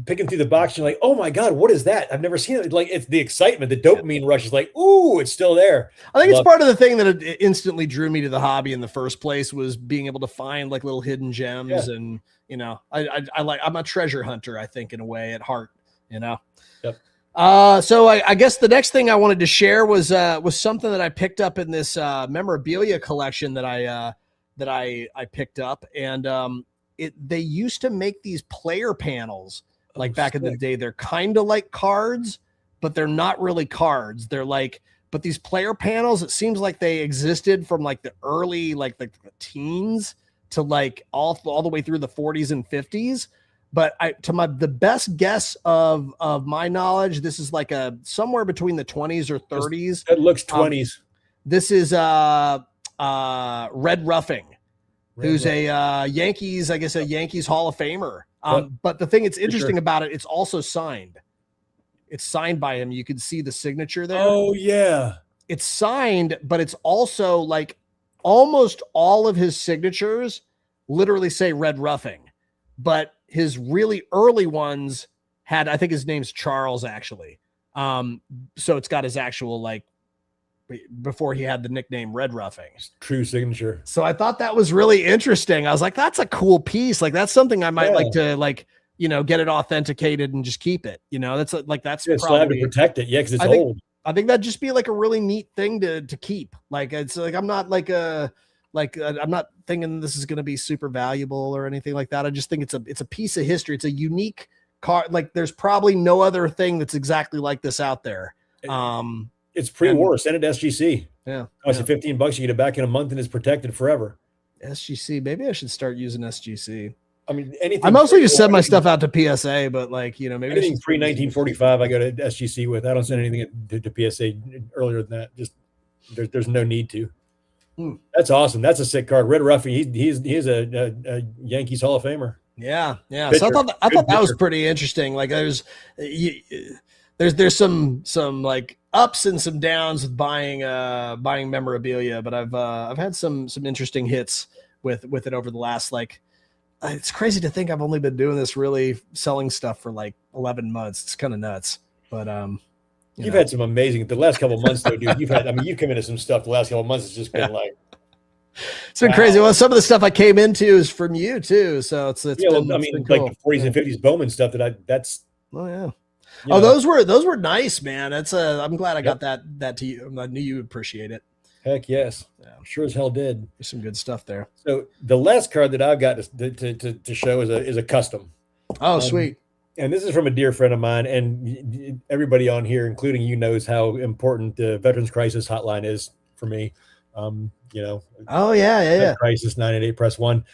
Picking through the box, you're like, oh my god, what is that? I've never seen it. Like it's the excitement, the dopamine rush is like, ooh, it's still there. I think it's part of the thing that it instantly drew me to the hobby in the first place was being able to find like little hidden gems and I'm a treasure hunter, I think, in a way at heart, Yep. So I guess the next thing I wanted to share was something that I picked up in this memorabilia collection that I picked up, and they used to make these player panels like back in the day. They're kind of like cards, but they're not really cards. They're like, but these player panels, it seems like they existed from like the early like the teens to like all the way through the 40s and 50s. But the best guess of my knowledge, this is like somewhere between the 20s or 30s. It looks 20s. This is Red Ruffing, who's a Yankees, I guess a Yankees Hall of Famer. But the thing that's interesting about it, it's also signed. It's signed by him. You can see the signature there. Oh yeah. It's signed, but it's also like almost all of his signatures literally say Red Ruffing, but his really early ones had, I think his name's Charles actually. So it's got his actual, like before he had the nickname Red Ruffing, true signature. So I thought that was really interesting. I was like, that's a cool piece. Like that's something I might like to get it authenticated and just keep it. That's probably to protect it. Yeah. Cause it's old. I think that'd just be like a really neat thing to keep. Like, it's like, I'm not I'm not thinking this is going to be super valuable or anything like that. I just think it's a piece of history. It's a unique card. Like there's probably no other thing that's exactly like this out there. It's pre-war. Send it to SGC. Yeah. Costs you $15. You get it back in a month and it's protected forever. SGC. Maybe I should start using SGC. I mean, anything. I mostly just send my stuff out to PSA, but maybe anything pre-1945, I go to SGC with. I don't send anything to PSA earlier than that. Just there's no need to. That's awesome. That's a sick card. Red Ruffing. He's a Yankees Hall of Famer. Yeah. Pitcher. So I thought that was pretty interesting. Like there's some like ups and some downs with buying memorabilia, but I've had some interesting hits with it over the last it's crazy to think I've only been doing this, really selling stuff for like 11 months. It's kind of nuts, but you've had some amazing the last couple of months though, dude. You've come into some stuff the last couple of months. It's just been it's been crazy. Well, some of the stuff I came into is from you too, so it's been cool. Like the 40s and 50s Bowman stuff those were nice, man. I'm glad I got that to you. I knew you would appreciate it. Heck yes. Yeah. Sure as hell did. There's some good stuff there. So the last card that I've got to show is a custom. Oh, sweet. And this is from a dear friend of mine, and everybody on here, including you, knows how important the Veterans Crisis Hotline is for me. You know, oh yeah. Crisis 988 press one.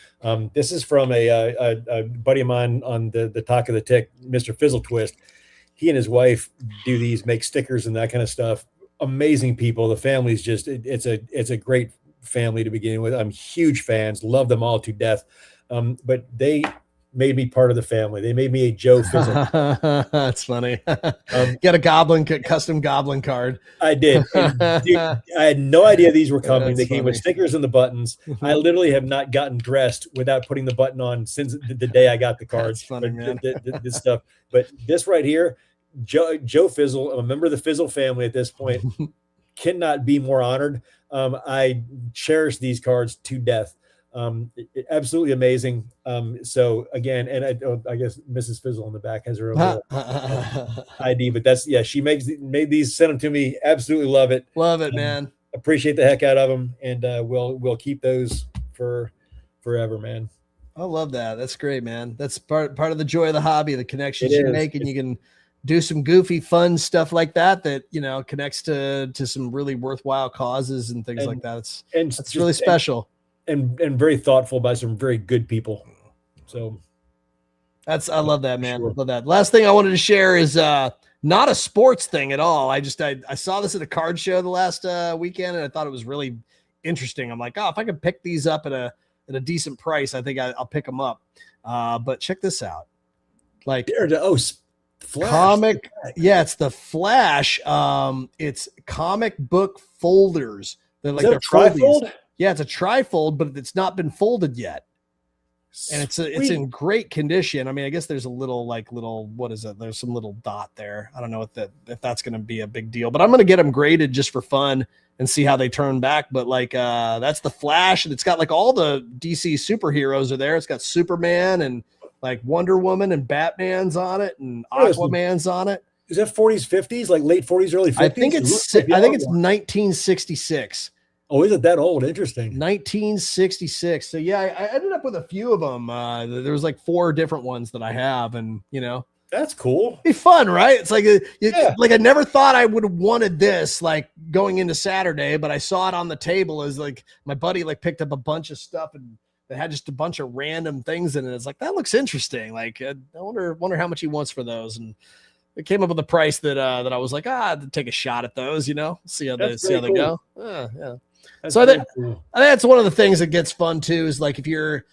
This is from a buddy of mine on the Talk of the Tick, Mr. Fizzle Twist. He and his wife do these, make stickers and that kind of stuff. Amazing people. The family's just it's a great family to begin with. I'm huge fans, love them all to death. But they made me part of the family. They made me a Joe Fizzle. That's funny. Get a custom goblin card. I did. Dude, I had no idea these were coming. That's they came funny. With stickers and the buttons. I literally have not gotten dressed without putting the button on since the day I got the cards. That's funny, man. This stuff. But this right here, Joe Fizzle, I'm a member of the Fizzle family at this point, cannot be more honored. I cherish these cards to death. Absolutely amazing. So again, and I guess Mrs. Fizzle on the back has her own ID, but that's, yeah, she made these, sent them to me. Absolutely love it. Love it, man. Appreciate the heck out of them. And we'll keep those for forever, man. I love that. That's great, man. That's part of the joy of the hobby, the connections you make, and you can do some goofy, fun stuff like that, you know, connects to some really worthwhile causes and things like that. It's really special. And very thoughtful by some very good people. So I love that, man. Sure. Love that. Last thing I wanted to share is not a sports thing at all. I saw this at a card show the last weekend, and I thought it was really interesting. I'm like, if I could pick these up at a decent price, I think I'll pick them up. But check this out. Like Flash. Comic, yeah, it's the Flash. It's comic book folders. They're like they're trifold. Yeah, it's a trifold, but it's not been folded yet, and it's in great condition. I mean, I guess there's a little what is it? There's some little dot there. I don't know if that's going to be a big deal, but I'm going to get them graded just for fun and see how they turn back. But that's the Flash, and it's got like all the DC superheroes are there. It's got Superman and like Wonder Woman and Batman's on it, and Aquaman's on it. Is that 40s, 50s, like late 40s, early 50s? I think it's 1966. Oh, is it that old? Interesting. 1966. So yeah, I ended up with a few of them. There was like 4 different ones that I have, and you know, that's cool. It'd be fun, right? It's like like I never thought I would have wanted this like going into Saturday, but I saw it on the table as like my buddy like picked up a bunch of stuff and they had just a bunch of random things in it. It's like, that looks interesting. Like I wonder how much he wants for those. And it came up with a price that I was like, I'd take a shot at those, you know, see how they go. Yeah. So I think that's one of the things that gets fun too, is like if you're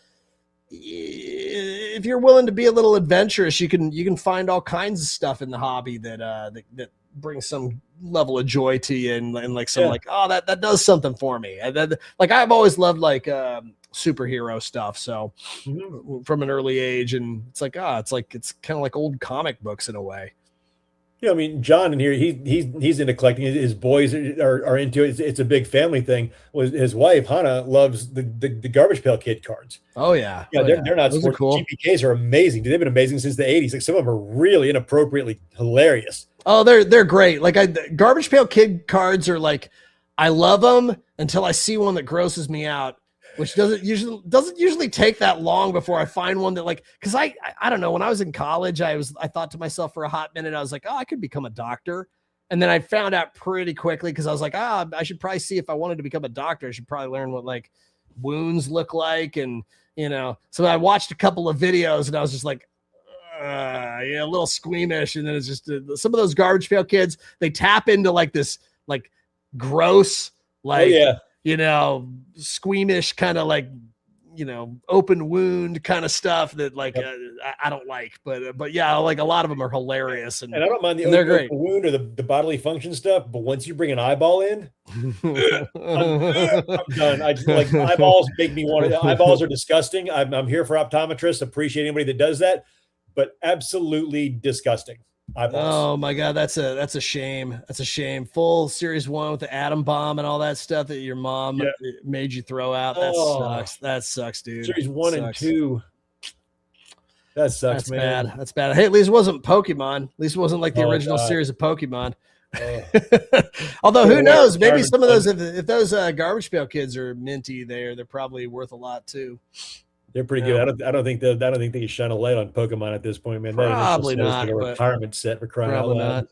willing to be a little adventurous, you can find all kinds of stuff in the hobby that brings some level of joy to you and like some like, that does something for me. Like I've always loved like superhero stuff, so from an early age, and it's kind of like old comic books in a way. Yeah, I mean, John in here, he's into collecting. His boys are into it. It's a big family thing. His wife Hannah loves the Garbage Pail Kid cards. Oh yeah, they're not sports. Cool. GPKs are amazing. They've been amazing since the 80s. Like some of them are really inappropriately hilarious. Oh, they're great. Like Garbage Pail Kid cards are like, I love them until I see one that grosses me out, which doesn't usually take that long before I find one that like, because I don't know, when I was in college, I thought to myself for a hot minute, I was like, I could become a doctor. And then I found out pretty quickly, because I was like, I should probably see, if I wanted to become a doctor, I should probably learn what like wounds look like. And, you know, so I watched a couple of videos and I was just like, a little squeamish. And then it's just some of those Garbage Pail Kids, they tap into like this, like gross, like, you know, squeamish kind of like, you know, open wound kind of stuff that like I don't like, but yeah, like a lot of them are hilarious, and I don't mind the open wound or the bodily function stuff, but once you bring an eyeball in, I'm done. I just like eyeballs make me want to. Eyeballs are disgusting. I'm here for optometrists. Appreciate anybody that does that, but absolutely disgusting. Eyeballs. Oh my God, that's a shame. That's a shame. Full series 1 with the atom bomb and all that stuff that your mom made you throw out. That sucks. That sucks, dude. Series 1 and 2. That sucks, that's man. Bad. That's bad. Hey, at least it wasn't Pokemon. At least it wasn't like the original series of Pokemon. Although who knows? Maybe some of those, if those Garbage Pail Kids are minty, they're probably worth a lot too. They're pretty good. I don't think they can shine a light on Pokemon at this point, man. Probably not. Like a retirement set for crying out loud.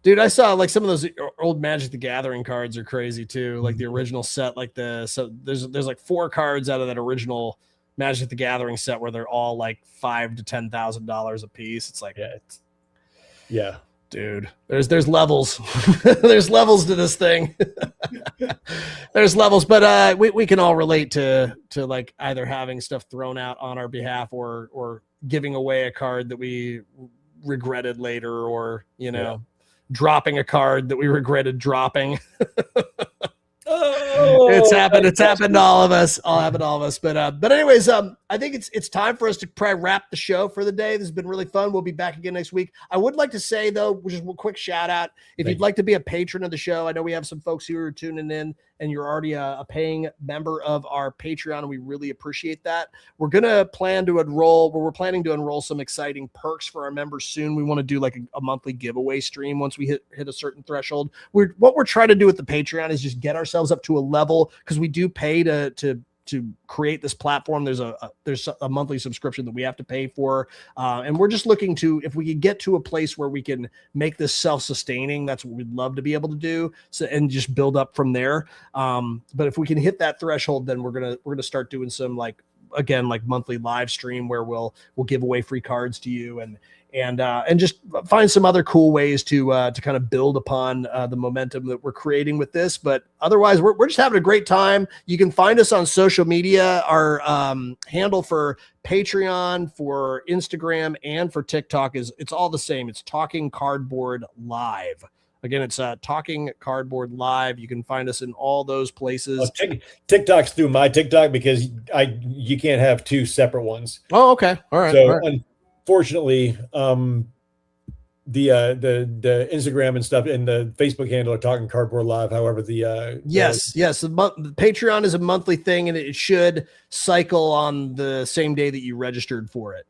Dude, I saw like some of those old Magic the Gathering cards are crazy too. Like the original set, like there's like 4 cards out of that original Magic the Gathering set where they're all like $5,000 to $10,000 a piece. It's like, yeah, dude, there's levels. There's levels to this thing. There's levels, but we can all relate to like either having stuff thrown out on our behalf or giving away a card that we regretted later, or dropping a card that we regretted dropping. It's happened to all of us. But anyways, I think it's time for us to probably wrap the show for the day. This has been really fun. We'll be back again next week. I would like to say though, just a quick shout out. If you'd like to be a patron of the show, I know we have some folks who are tuning in and you're already a paying member of our Patreon, and we really appreciate that. We're planning to enroll some exciting perks for our members soon. We want to do like a monthly giveaway stream once we hit a certain threshold. What we're trying to do with the Patreon is just get ourselves up to a level, because we do pay to create this platform. There's a monthly subscription that we have to pay for. And we're just looking to, if we could get to a place where we can make this self-sustaining, that's what we'd love to be able to do. So, and just build up from there. But if we can hit that threshold, then we're going to start doing some like monthly live stream where we'll give away free cards to you and just find some other cool ways to kind of build upon the momentum that we're creating with this. But otherwise, we're just having a great time. You can find us on social media. Our handle for Patreon, for Instagram, and for TikTok it's all the same. It's Talking Cardboard Live. Again, it's Talking Cardboard Live. You can find us in all those places. TikTok's through my TikTok because you can't have 2 separate ones. Oh, okay. All right. So unfortunately, the Instagram and stuff and the Facebook handle are Talking Cardboard Live. However, yes, the Patreon is a monthly thing, and it should cycle on the same day that you registered for it.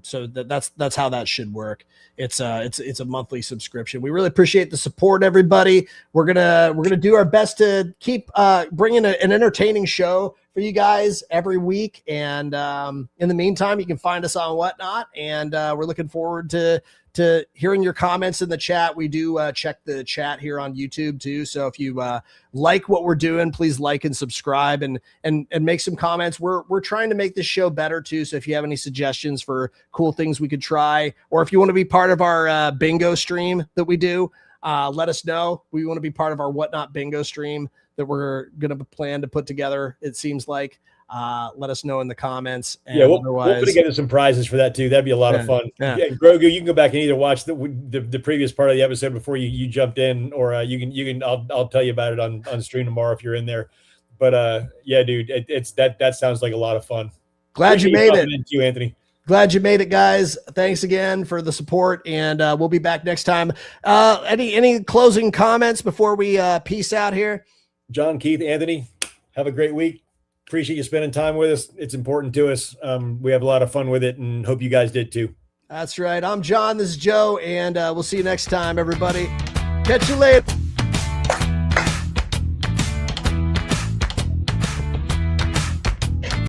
So that's how that should work. It's a monthly subscription. We really appreciate the support, everybody. We're gonna do our best to keep bringing an entertaining show for you guys every week. And in the meantime, you can find us on Whatnot, and we're looking forward to hearing your comments in the chat. We do check the chat here on YouTube too. So if you like what we're doing, please like and subscribe and make some comments. We're trying to make this show better too. So if you have any suggestions for cool things we could try, or if you want to be part of our bingo stream that we do, let us know. We want to be part of our Whatnot bingo stream that we're going to plan to put together. It seems like, let us know in the comments. And we'll put together some prizes for that too. That'd be a lot of fun. Yeah, Grogu, you can go back and either watch the previous part of the episode before you jumped in, or I'll tell you about it on stream tomorrow if you're in there. But yeah, dude, that sounds like a lot of fun. Glad you made it. Thank you, Anthony. Glad you made it, guys. Thanks again for the support, and we'll be back next time. Any closing comments before we peace out here? John, Keith, Anthony, have a great week. Appreciate you spending time with us. It's important to us. We have a lot of fun with it, and hope you guys did too. That's right. I'm John. This is Joe, and we'll see you next time, everybody. Catch you later.